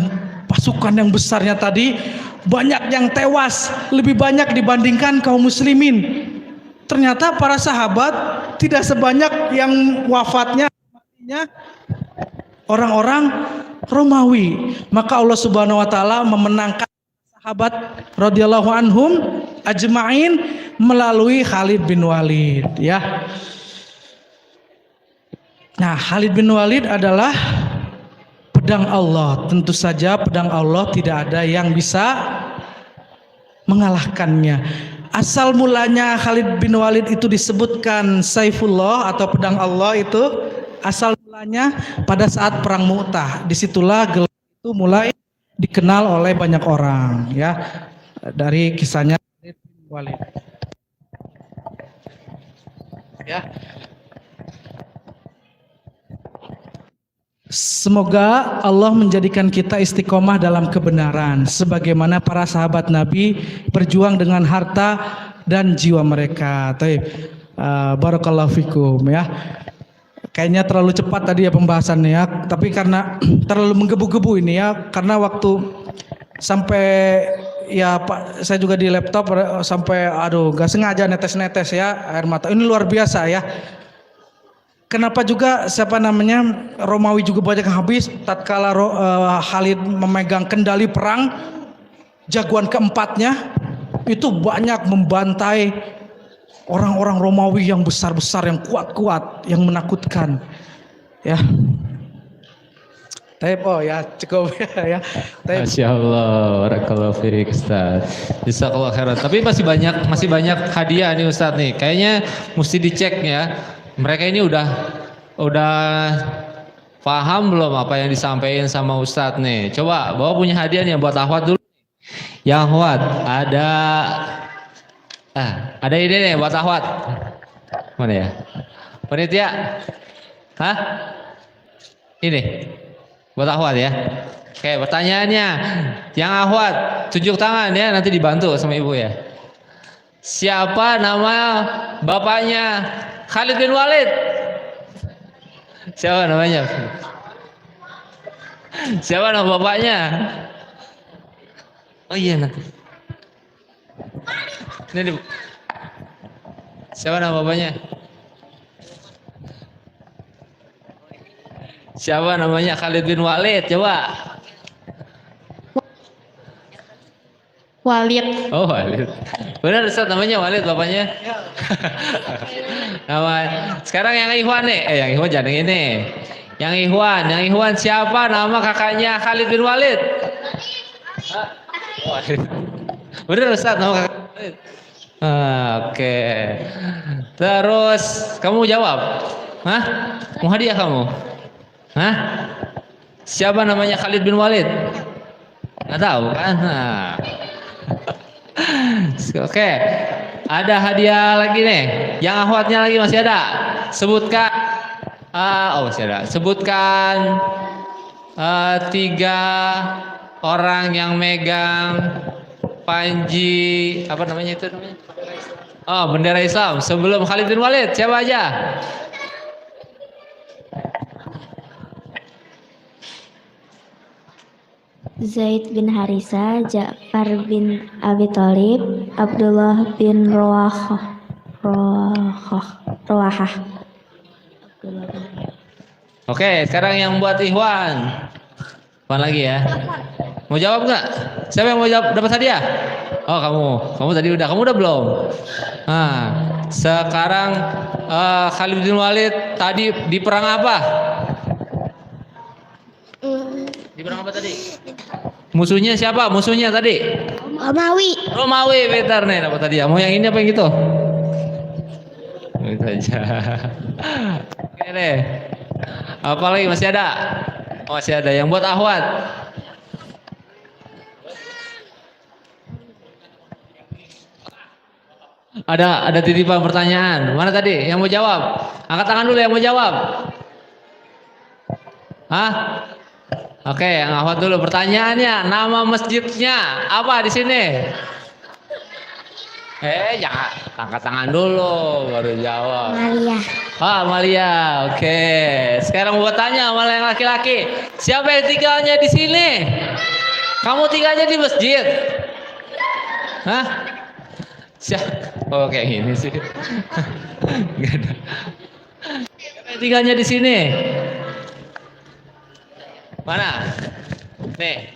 B: pasukan yang besarnya tadi banyak yang tewas, lebih banyak dibandingkan kaum muslimin. Ternyata para sahabat tidak sebanyak yang wafatnya orang-orang Romawi. Maka Allah Subhanahu wa taala memenangkan sahabat radhiyallahu anhum ajma'in melalui Khalid bin Walid ya. Nah, Khalid bin Walid adalah pedang Allah. Tentu saja pedang Allah tidak ada yang bisa mengalahkannya. Asal mulanya Khalid bin Walid itu disebutkan Saifullah atau pedang Allah itu asal mulanya pada saat perang Mu'tah. Disitulah gelar itu mulai dikenal oleh banyak orang ya, dari kisahnya Khalid bin Walid. Ya. Semoga Allah menjadikan kita istiqomah dalam kebenaran sebagaimana para sahabat Nabi berjuang dengan harta dan jiwa mereka. Barakallahu fikum ya. Kayaknya terlalu cepat tadi ya pembahasannya ya, tapi karena terlalu menggebu-gebu ini ya, karena waktu sampai ya Pak, saya juga di laptop sampai gak sengaja netes-netes ya air mata. Ini luar biasa ya. Kenapa juga Romawi juga banyak yang habis tatkala Khalid memegang kendali perang, jagoan keempatnya itu banyak membantai orang-orang Romawi yang besar-besar, yang kuat-kuat, yang menakutkan ya. Ya cukup ya.
A: Masya Allah, barakallahu fiik Ustaz. Jazakallahu khairan. Tapi masih banyak hadiah nih Ustaz nih. Kayaknya mesti dicek ya. Mereka ini udah paham belum apa yang disampaikan sama Ustadz nih? Coba bawa punya hadiah nih buat Ahwat dulu. Yang Ahwat ada ide nih buat Ahwat. Mana ya? Panitia? Hah? Ini buat Ahwat ya. Oke, pertanyaannya yang Ahwat tunjuk tangan ya, nanti dibantu sama ibu ya. Siapa nama bapaknya Khalid bin Walid? Siapa namanya? Siapa nama bapaknya? Oh iya nanti. Ini siapa nama bapaknya? Siapa namanya Khalid bin Walid? Coba.
C: Walid.
A: Oh Walid. Benar Ustaz namanya Walid bapaknya? Nama. Sekarang yang Ikhwan nih. Yang Ikhwan jangan yang ini. Yang Ikhwan siapa nama kakaknya Khalid bin Walid? Walid. Benar Ustaz nama kakak Walid. Oke. Terus kamu jawab. Hah? Mau hadiah kamu? Hah? Siapa namanya Khalid bin Walid? Nggak tahu kan? Nah. Oke. Ada hadiah lagi nih. Yang akhwatnya lagi masih ada. Sebutkan. Masih ada. Sebutkan 3 orang yang megang panji apa namanya itu namanya? Oh, bendera Islam sebelum Khalid bin Walid. Siapa aja?
C: Zaid bin Harisa, Ja'far bin Abi Thalib, Abdullah bin Rawahah.
A: Oke, sekarang yang buat Ikhwan. Ikhwan lagi ya. Mau jawab nggak? Siapa yang mau jawab dapat hadiah? Oh kamu. Kamu tadi udah. Kamu udah belum? Nah, sekarang Khalid bin Walid tadi di perang apa? Di perang apa tadi? Musuhnya siapa? Musuhnya tadi? Romawi, benar nih dapat hadiah. Mau yang ini apa yang gitu? Itu aja. Oke deh. Apa lagi masih ada? Oh, masih ada yang buat Ahwat. Ada titipan pertanyaan. Mana tadi? Yang mau jawab? Angkat tangan dulu yang mau jawab. Hah? Oke, yang Ahwat dulu. Pertanyaannya, nama masjidnya apa di sini? Jangan angkat tangan dulu baru jawab.
C: Maria.
A: Amalia. Oke. Sekarang buat tanya malah yang laki-laki. Siapa yang tinggalnya di sini? Kamu tinggalnya di masjid? Hah? Oh kayak gini sih. Gak ada. Siapa yang tinggalnya di sini? Mana? Nih.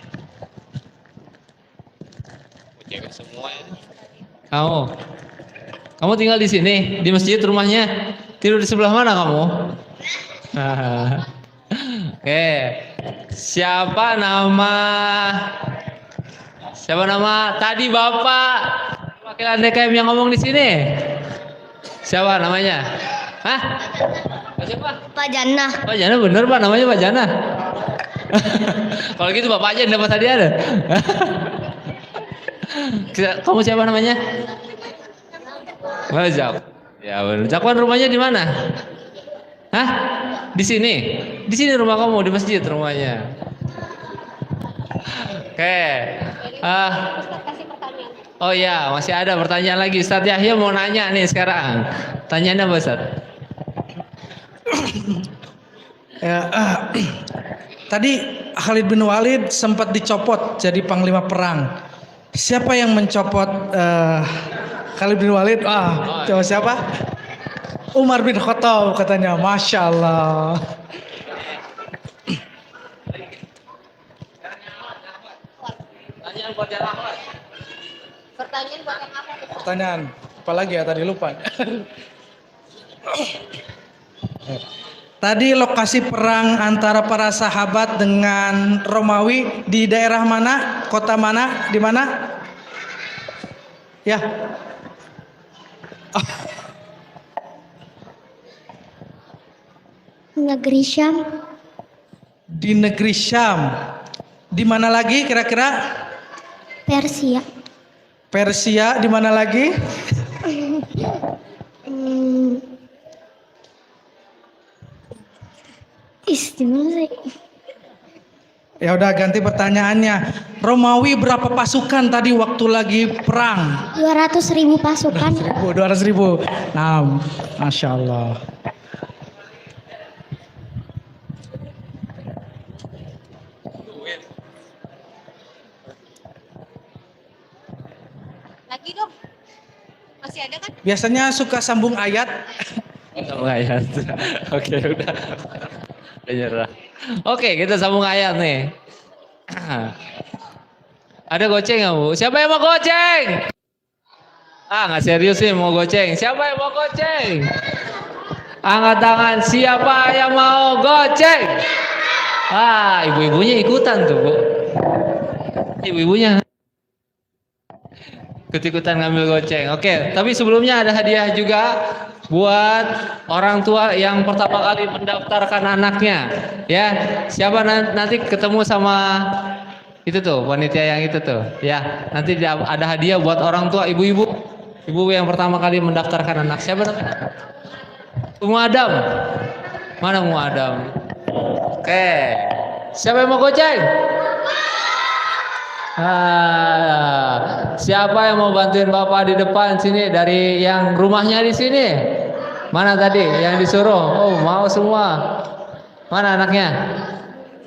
A: Cewek semua ya. Kamu tinggal di sini, di masjid rumahnya. Tidur di sebelah mana kamu? Oke. Siapa nama tadi Bapak wakil DKM yang ngomong di sini? Siapa namanya? Hah? Siapa?
C: Pak Jannah.
A: Pak Jana bener Pak namanya Pak Jana. Kalau gitu Bapak aja yang dapat hadiah ada. Kamu siapa namanya? Wajab. Ya benar. Jakwan rumahnya di mana? Hah? Di sini. Di sini rumah kamu di masjid rumahnya. Oke. Oh ya masih ada pertanyaan lagi. Ustadz Yahya mau nanya nih sekarang. Tanyaannya apa Ustadz?
B: Tadi Khalid bin Walid sempat dicopot jadi panglima perang. Siapa yang mencopot Khalid bin Walid? Coba siapa? Umar bin Khattab katanya. Masya Allah. Pertanyaan apa lagi ya tadi lupa. Tadi lokasi perang antara para sahabat dengan Romawi di daerah mana? Kota mana? Di mana? Ya.
C: Negeri Syam.
B: Di negeri Syam. Di mana lagi kira-kira?
C: Persia.
B: Persia di mana lagi?
C: Istimewa sih.
B: Ya udah ganti pertanyaannya. Romawi berapa pasukan tadi waktu lagi perang?
C: 200.000 pasukan.
B: 200.000. Nah, Masya Allah.
D: Lagi dong. Masih ada kan?
B: Biasanya suka sambung ayat.
A: Sambung ayat. Oke, udah. Udah nyerah. Oke, kita sambung ayat nih. Ada goceng nggak, Bu? Siapa yang mau goceng? Nggak serius sih mau goceng. Siapa yang mau goceng? Angkat tangan. Siapa yang mau goceng? Ibu-ibunya ikutan tuh, Bu. Ibu-ibunya ikut-ikutan ngambil goceng. Oke, tapi sebelumnya ada hadiah juga buat orang tua yang pertama kali mendaftarkan anaknya. Ya, siapa nanti ketemu sama itu tuh, panitia yang itu tuh. Ya, nanti ada hadiah buat orang tua ibu-ibu yang pertama kali mendaftarkan anak. Siapa namanya? Umu Adam. Mana Umu Adam? Oke. Siapa yang mau goceng? Siapa yang mau bantuin Bapak di depan sini dari yang rumahnya di sini? Mana tadi yang disuruh? Oh, mau semua. Mana anaknya?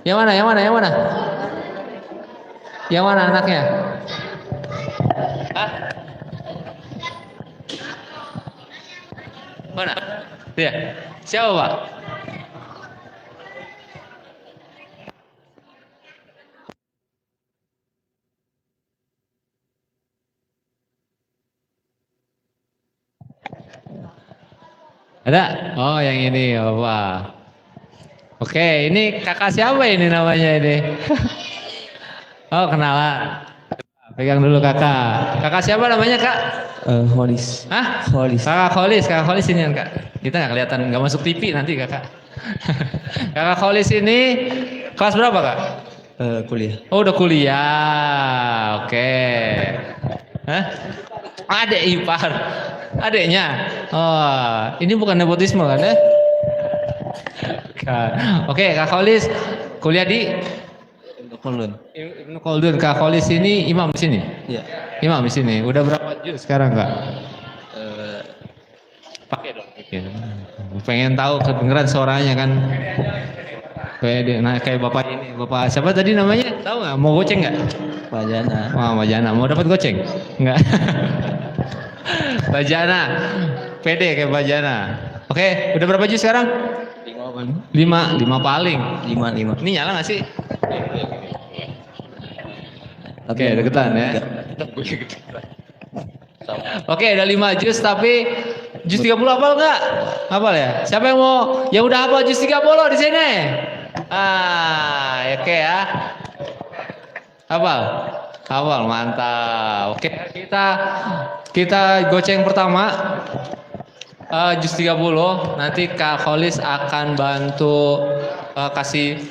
A: Yang mana? Yang mana? Yang mana? Yang mana anaknya? Hah? Mana? Iya. Siapa, Pak? Ada? Oh, yang ini, oh, wah. Oke, ini kakak siapa ini namanya ini? Oh, kenalan. Pegang dulu kakak. Kakak siapa namanya, Kak?
E: Holis.
A: Hah?
E: Holis.
A: Kakak Kholis ini kan, Kak. Kita nggak kelihatan, nggak masuk TV nanti, Kakak. Kakak Kholis ini kelas berapa, Kak?
E: Kuliah.
A: Oh, udah kuliah. Oke. Hah? Adek ipar. Adeknya. Oh, ini bukan nepotisme kan ya? Bukan. Oke, Kak Kholis kuliah di
E: Kulun.
A: Ibnu Khaldun. Kak Kholis ini imam di sini.
E: Iya.
A: Imam di sini. Udah berapa juz sekarang, Kak? Pakai dong. Oke. Pengen tahu kedengeran suaranya kan. Kayak bapak ini. Bapak siapa tadi namanya? Tahu nggak? Mau goceng nggak?
E: Pak Jana.
A: Wah, Mbak Jana. Mau dapat goceng? Enggak. Mbak Jana. Pede kayak Mbak Jana. Oke, udah berapa juz sekarang? 5 paling.
E: 5.
A: Ini nyala nggak sih? Oke, deketan ya. Oke, ada 5 juz tapi juz 30 hafal nggak? Hafal ya? Siapa yang mau? Yang udah hafal juz 30 di sini? Oke ya. Hafal? Hafal, mantap. Oke, kita goceng pertama. Juz 30. Nanti Kak Kholis akan bantu kasih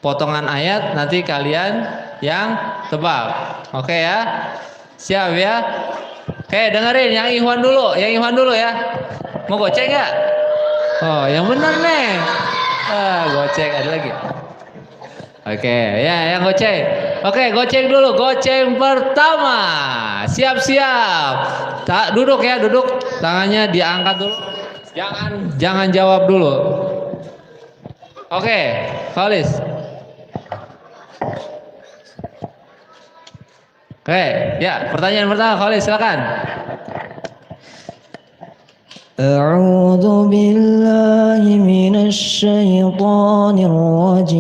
A: potongan ayat, nanti kalian yang tebak. Oke ya? Siap ya? Oke, dengerin yang Ikhwan dulu ya. Mau goceng nggak? Oh, yang benar nih. Goceng ada lagi. Oke, ya yang goceng. Oke, goceng dulu. Goceng pertama. Siap-siap. Duduk ya, duduk. Tangannya diangkat dulu. Jangan jawab dulu. Oke, Kholis. Oke, ya pertanyaan pertama Kholis silakan.
E: A'udzu billahi minasy syaithanir rajim.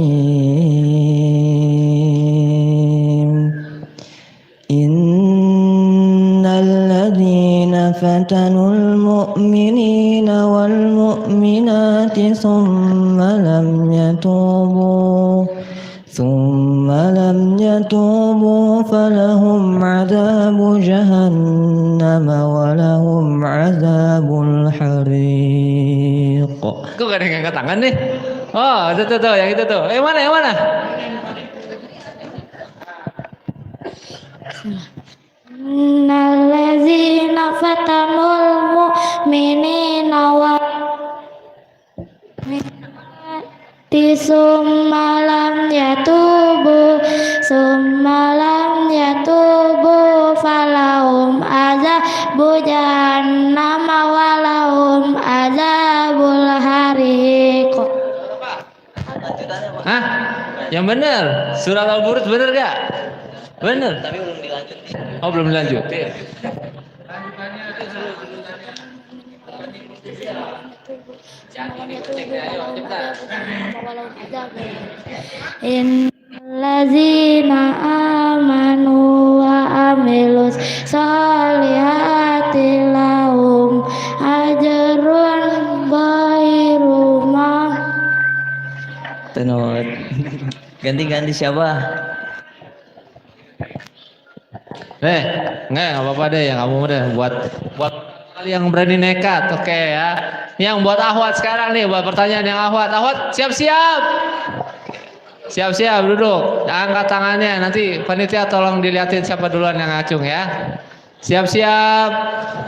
E: Innal ladzina fatanul mu'minina wal mu'minati thumma lam yatubu falahum 'adzabu jahannam wa lahum 'adzabul hariq.
A: Kok gak ada yang angkat tangan nih? Oh, tuh, yang itu tuh. Yang mana?
C: Innallazina fatanul mu'minina wal mu'minati summa lam yatubu
A: Hah? Yang benar. Surat Al-Buruj benar gak? Benar.
E: Tapi belum dilanjut.
A: Oh, belum dilanjut.
C: Innallazina amanu wa amilus solihati lahum ajrun ghairu
E: Tenor. Ganti-ganti siapa?
A: Nggak apa-apa deh yang kamu deh buat yang berani nekat, oke ya. Yang buat Ahwat sekarang nih, buat pertanyaan yang Ahwat siap-siap. Siap-siap duduk, angkat tangannya. Nanti panitia tolong dilihatin siapa duluan yang ngacung ya. Siap-siap,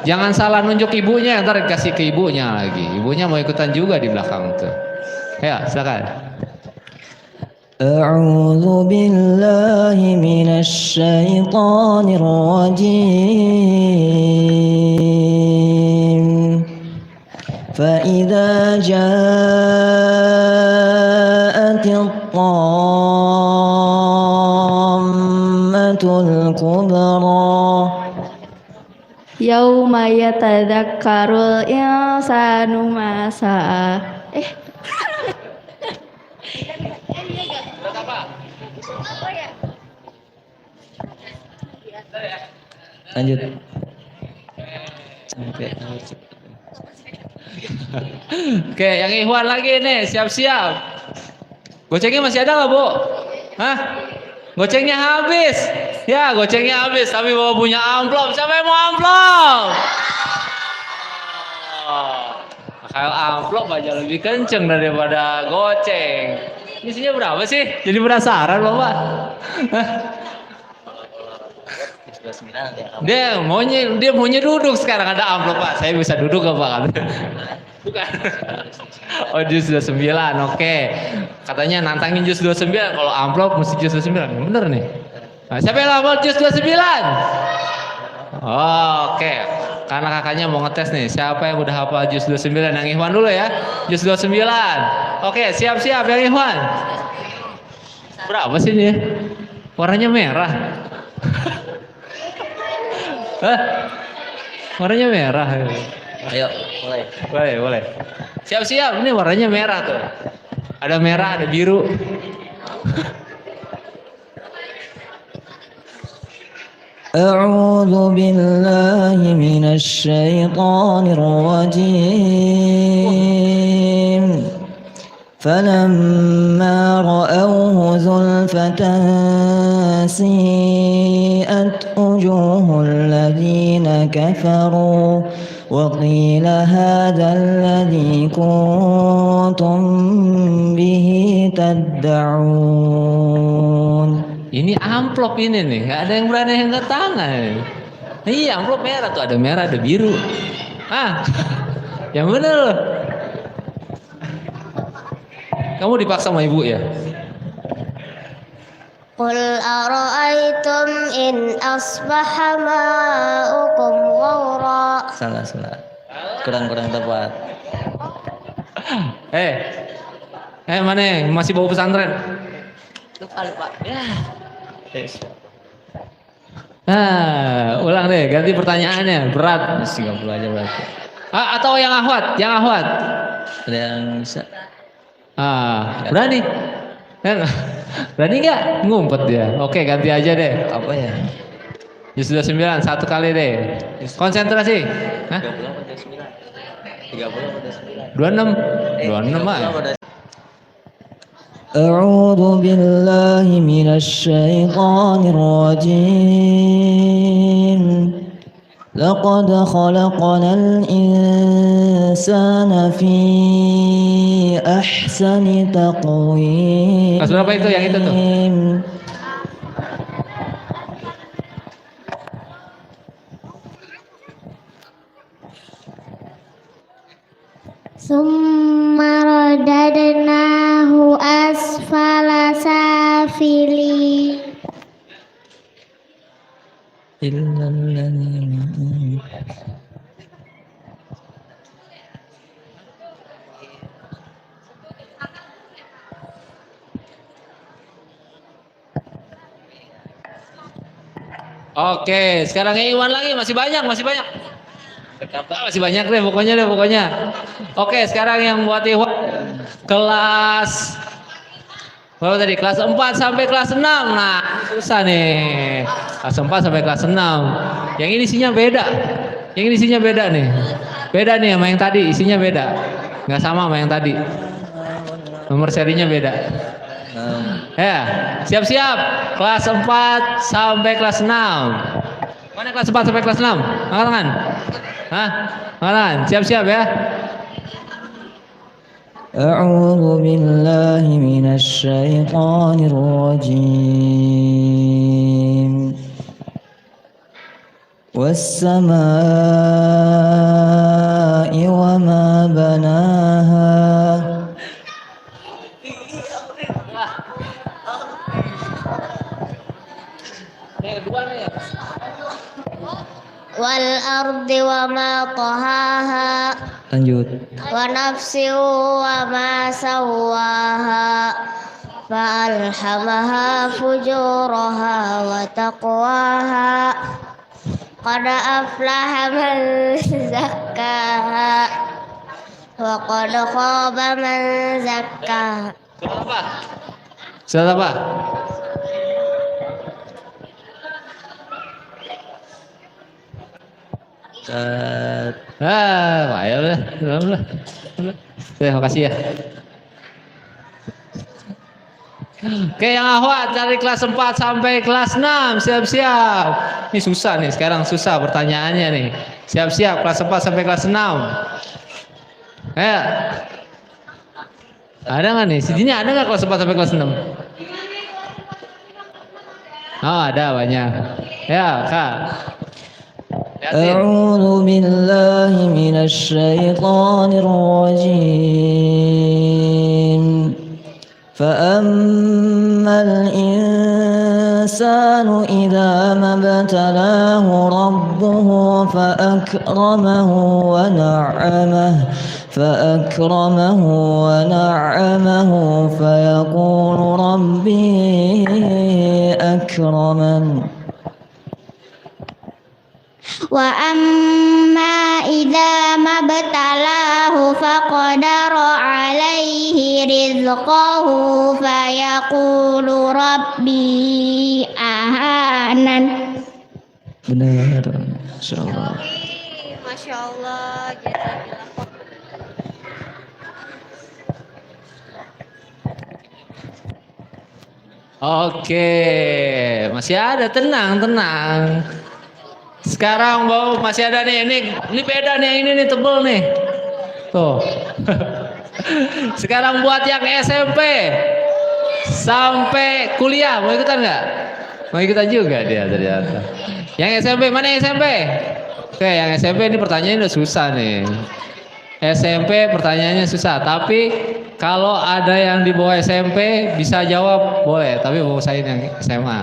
A: jangan salah nunjuk ibunya, ntar kasih ke ibunya lagi. Ibunya mau ikutan juga di belakang tuh. Ya, silakan.
E: أعوذ بالله من الشيطان الرجيم فإذا جاءت الطامة الكبرى
C: yauma yatadzakkarul insanu ma sa'a.
E: lanjut sampai
A: Oke, yang Ikhwan lagi nih, siap-siap. Gocengnya masih ada nggak, Bu? Hah? Gocengnya habis. Ya, gocengnya habis, tapi Bapak punya amplop. Siapa yang mau amplop? Oh, kalau amplop aja lebih kenceng daripada goceng. Isinya berapa sih? Jadi penasaran, Bapak. Hah? Dia maunya duduk sekarang, ada amplop, Pak. Saya bisa duduk gak, Pak? Bukan. Oh, jus 29. Oke. Katanya nantangin jus 29, kalau amplop mesti jus 29. Bener nih. Nah, siapa yang hafal jus 29? Oh, oke. Karena kakaknya mau ngetes nih, siapa yang udah hafal jus 29? Yang Ikhwan dulu ya. Jus 29. Oke, siap-siap yang Ikhwan. Berapa sih ini? Warnanya merah. Hah? Warnanya merah.
E: ayo mulai
A: Boleh. Siap-siap, ini warnanya merah tuh. Ada merah, ada biru.
E: أعوذ بالله من الشيطان الرجيم فلما رأوه زلفة سيئت وجوه الذين كفروا وقيل هذا الذي كنتم به تدعون.
A: Ini amplop ini nih, nggak ada yang berani angkat tangan. Iya, amplop merah tuh, ada merah, ada biru. Ah, yang bener loh. Kamu dipaksa sama ibu ya?
C: Qul ara'aytum in asbaha ma'ukum ghawra.
E: Salah kurang tepat.
A: Mana yang masih bawa pesantren?
E: Lupa ya.
A: Ulang deh, ganti pertanyaannya, berat.
E: 30 aja berarti.
A: Atau yang Ahwat.
E: Ada yang bisa.
A: Berani? Berani nggak? Ngumpet dia. Oke, ganti aja deh.
E: Apa ya?
A: Jus 29, satu kali deh. Konsentrasi. Hah?
E: 30 pada 9.
A: 26 mah.
E: أعوذ بالله من الشيطان الرجيم لقد خلقنا الإنسان في أحسن تقويم.
A: Kelas berapa itu yang itu tuh?
C: Summa radadnahu asfala safili.
E: إلا الذين
A: Oke, sekarang yang Iwan lagi masih banyak. Masih banyak deh pokoknya. Oke, sekarang yang buat Iwan kelas berapa tadi? Kelas 4 sampai kelas 6. Nah, susah nih. Kelas 4 sampai kelas 6. Yang ini isinya beda. Nih. Beda nih sama yang tadi, isinya beda. Nggak sama sama yang tadi. Nomor serinya beda. Ya, siap-siap. Kelas 4 sampai kelas 6. Mana kelas 4 sampai kelas 6? Angkat tangan. Hah? Angkat tangan. Siap-siap ya.
E: أعوذ بالله من الشيطان الرجيم والسماء وما بناها
C: Wal ardi wa ma tahaha
E: lanjut
C: wa nafsi wa ma sawaha fa alhamaha fujuraha wa taqwaha qad aflaha man zakkaha wa qad khaba man zakkaha.
A: Surat apa? Ya udah. Terima kasih ya. Oke, yang akhwat dari kelas 4 sampai kelas 6 siap-siap. Ini susah nih, sekarang susah pertanyaannya nih. Siap-siap kelas 4 sampai kelas 6. Ada nggak nih? Sininya ada nggak kelas 4 sampai kelas 6? Oh, ada banyak. Ya, Kak.
E: أعوذ بالله من الشيطان الرجيم فأما الإنسان إذا ما ابتلاه ربه فأكرمه ونعمه فيقول ربي أكرمن
C: Wa amma idza mabtalahu faqadara alaihi rizqahu fayaqulu rabbi ahanan.
E: benar insyaallah.
D: Masya Allah. Jazakallah.
A: Oke, masih ada, tenang. Sekarang masih ada nih, ini beda nih, yang ini nih tebel nih. Tuh. Sekarang buat yang SMP sampai kuliah, mau ikutan nggak? Mau ikutan juga dia ternyata. Yang SMP, mana yang SMP? Oke, yang SMP ini pertanyaannya udah susah nih. SMP pertanyaannya susah, tapi kalau ada yang di bawah SMP bisa jawab boleh, tapi mau usahain yang SMA,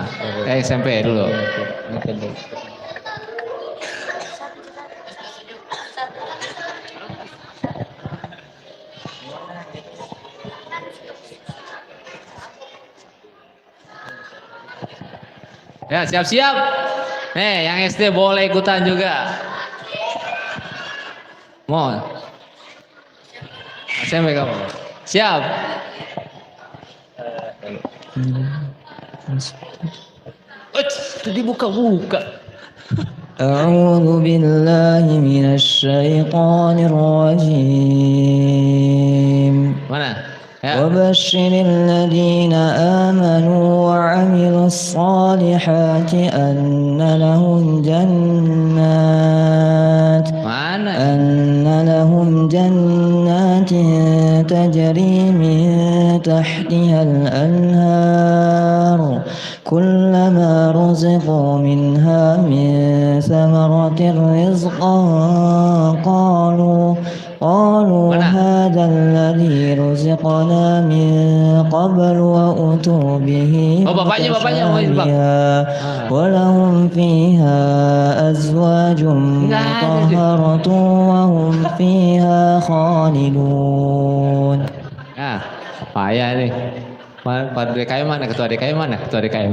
A: SMP dulu. Ya, siap-siap. Nih, yang SD boleh ikutan juga. Mau? SMP kamu. Siap. Tadi buka-buka.
E: أعوذ بالله من الشيطان الرجيم
A: Mana? Ya.
E: وبشر الذين آمنوا وعملوا الصالحات أن لهم
A: Mana?
E: جنات تجري من تحتها الأنهار كلما رزقوا منها من ثمرة رزقا قالوا هذا الذي رزقنا من قبل وأتوا به
A: bapaknya
E: متشابها ولهم فيها أزواج مطهرة وهم فيها خالدون.
A: Nah, payah nih. Pak DKM mana? Ketua DKM mana? Ketua DKM.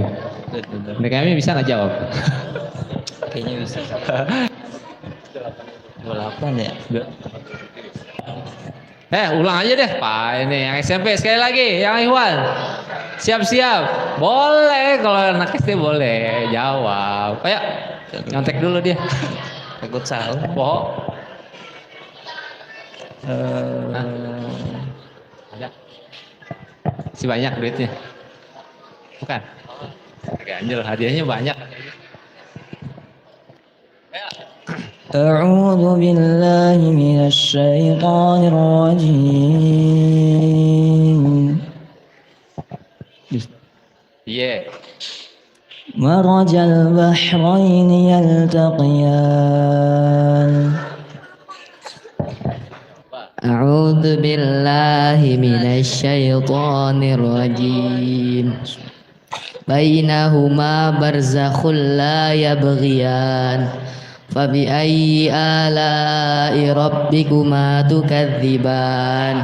A: DKM bisa nggak jawab?
E: Kayaknya bisa. 28 ya.
A: Ulang aja deh, Pak. Ini yang SMP sekali lagi, yang Ikhwan. Siap-siap. Boleh kalau anak SD boleh jawab. Ayo, nyontek dulu dia.
E: Takut salah.
A: Bohong. Ada. Si banyak duitnya. Bukan. Ganjel, hadiahnya banyak.
E: أعوذ بالله من الشيطان الرجيم
A: Iya.
E: مرج البحرين يلتقيان
F: أعوذ بالله من الشيطان الرجيم بينهما برزخ لا يبغيان فبأي آلاء ربكما تكذبان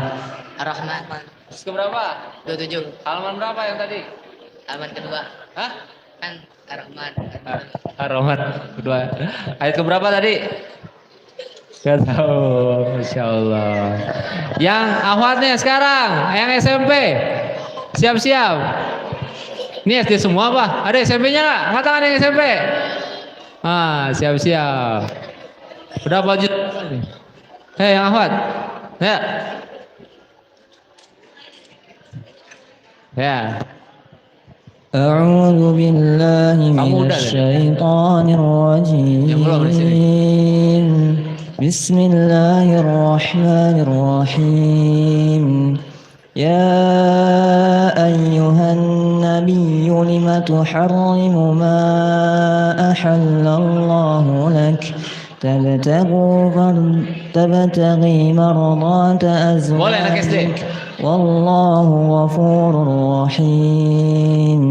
F: Ar-Rahman
A: Terus ke berapa?
F: 27
A: Halaman berapa yang tadi?
F: halaman kedua
A: Hah?
F: kan Ar-Rahman
A: Ar-Rahman kedua. Ayat ke berapa tadi? Gak tahu. Masya Allah. Yang akhwatnya sekarang, yang SMP, siap-siap. Ini SD semua apa? Ada SMP-nya nggak? Angkat tangan yang SMP. Siap-siap. Berapa juta? Yang akhwat. Ya. Ya.
E: أعوذ بالله من الشيطان الرجيم بسم الله الرحمن الرحيم يا أيها النبي لم تحرم ما أحل الله لك تبتغي مرضات أزواجك والله غفور رحيم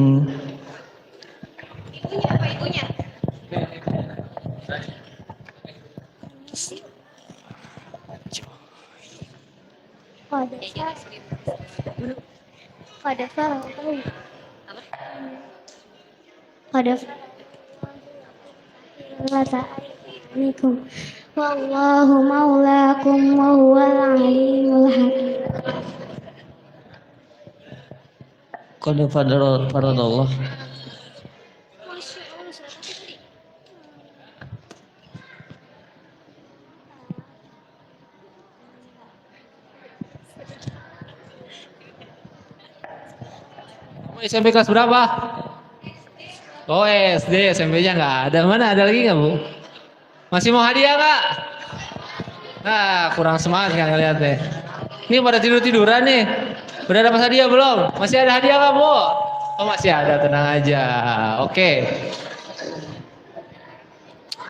C: Wallahu maulakum wa huwal alimul hakim.
E: قد فرض الله
A: SMP kelas berapa? Oh SD, SMP-nya nggak ada. Mana ada lagi nggak Bu? Masih mau hadiah nggak? Nah kurang semangat kan ngeliat deh. Ini pada tidur-tiduran nih. Udah dapat hadiah belum? Masih ada hadiah nggak Bu? Oh masih ada, tenang aja. Oke.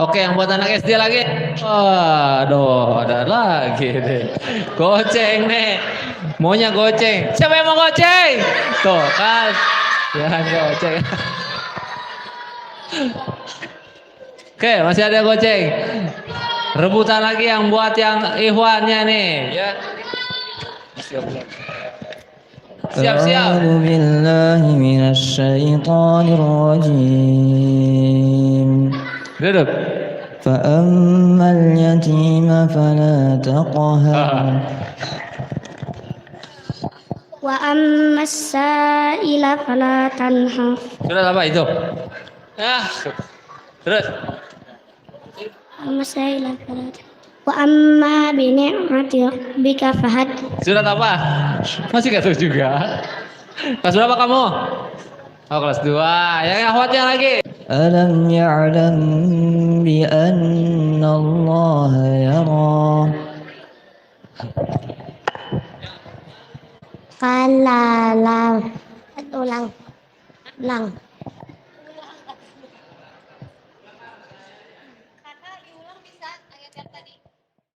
A: Oke, yang buat anak SD lagi. Waduh, ada lagi deh. Goceng nih. Maunya goceng. Siapa yang mau goceng? Tuh kan. Jangan goceng. Oke, masih ada goceng. Rebutan lagi yang buat yang ikhwannya nih, ya. Siap-siap.
E: أعوذ بالله من الشيطان الرجيم
A: Duduk.
E: فأما اليتيم فلا تقهر
C: Wa ammas sa'ila fala tanhar.
A: Sudah apa itu? Terus.
C: Ammas sa'ila fala tanhar. Wa amma bi ni'mati rabbika fahad.
A: Surat apa? Masih gak tahu juga. Kelas berapa kamu? Oh kelas 2. Yang akhwatnya lagi.
E: ألم يعلم بأن الله يرى
C: Kala lang. Ulang.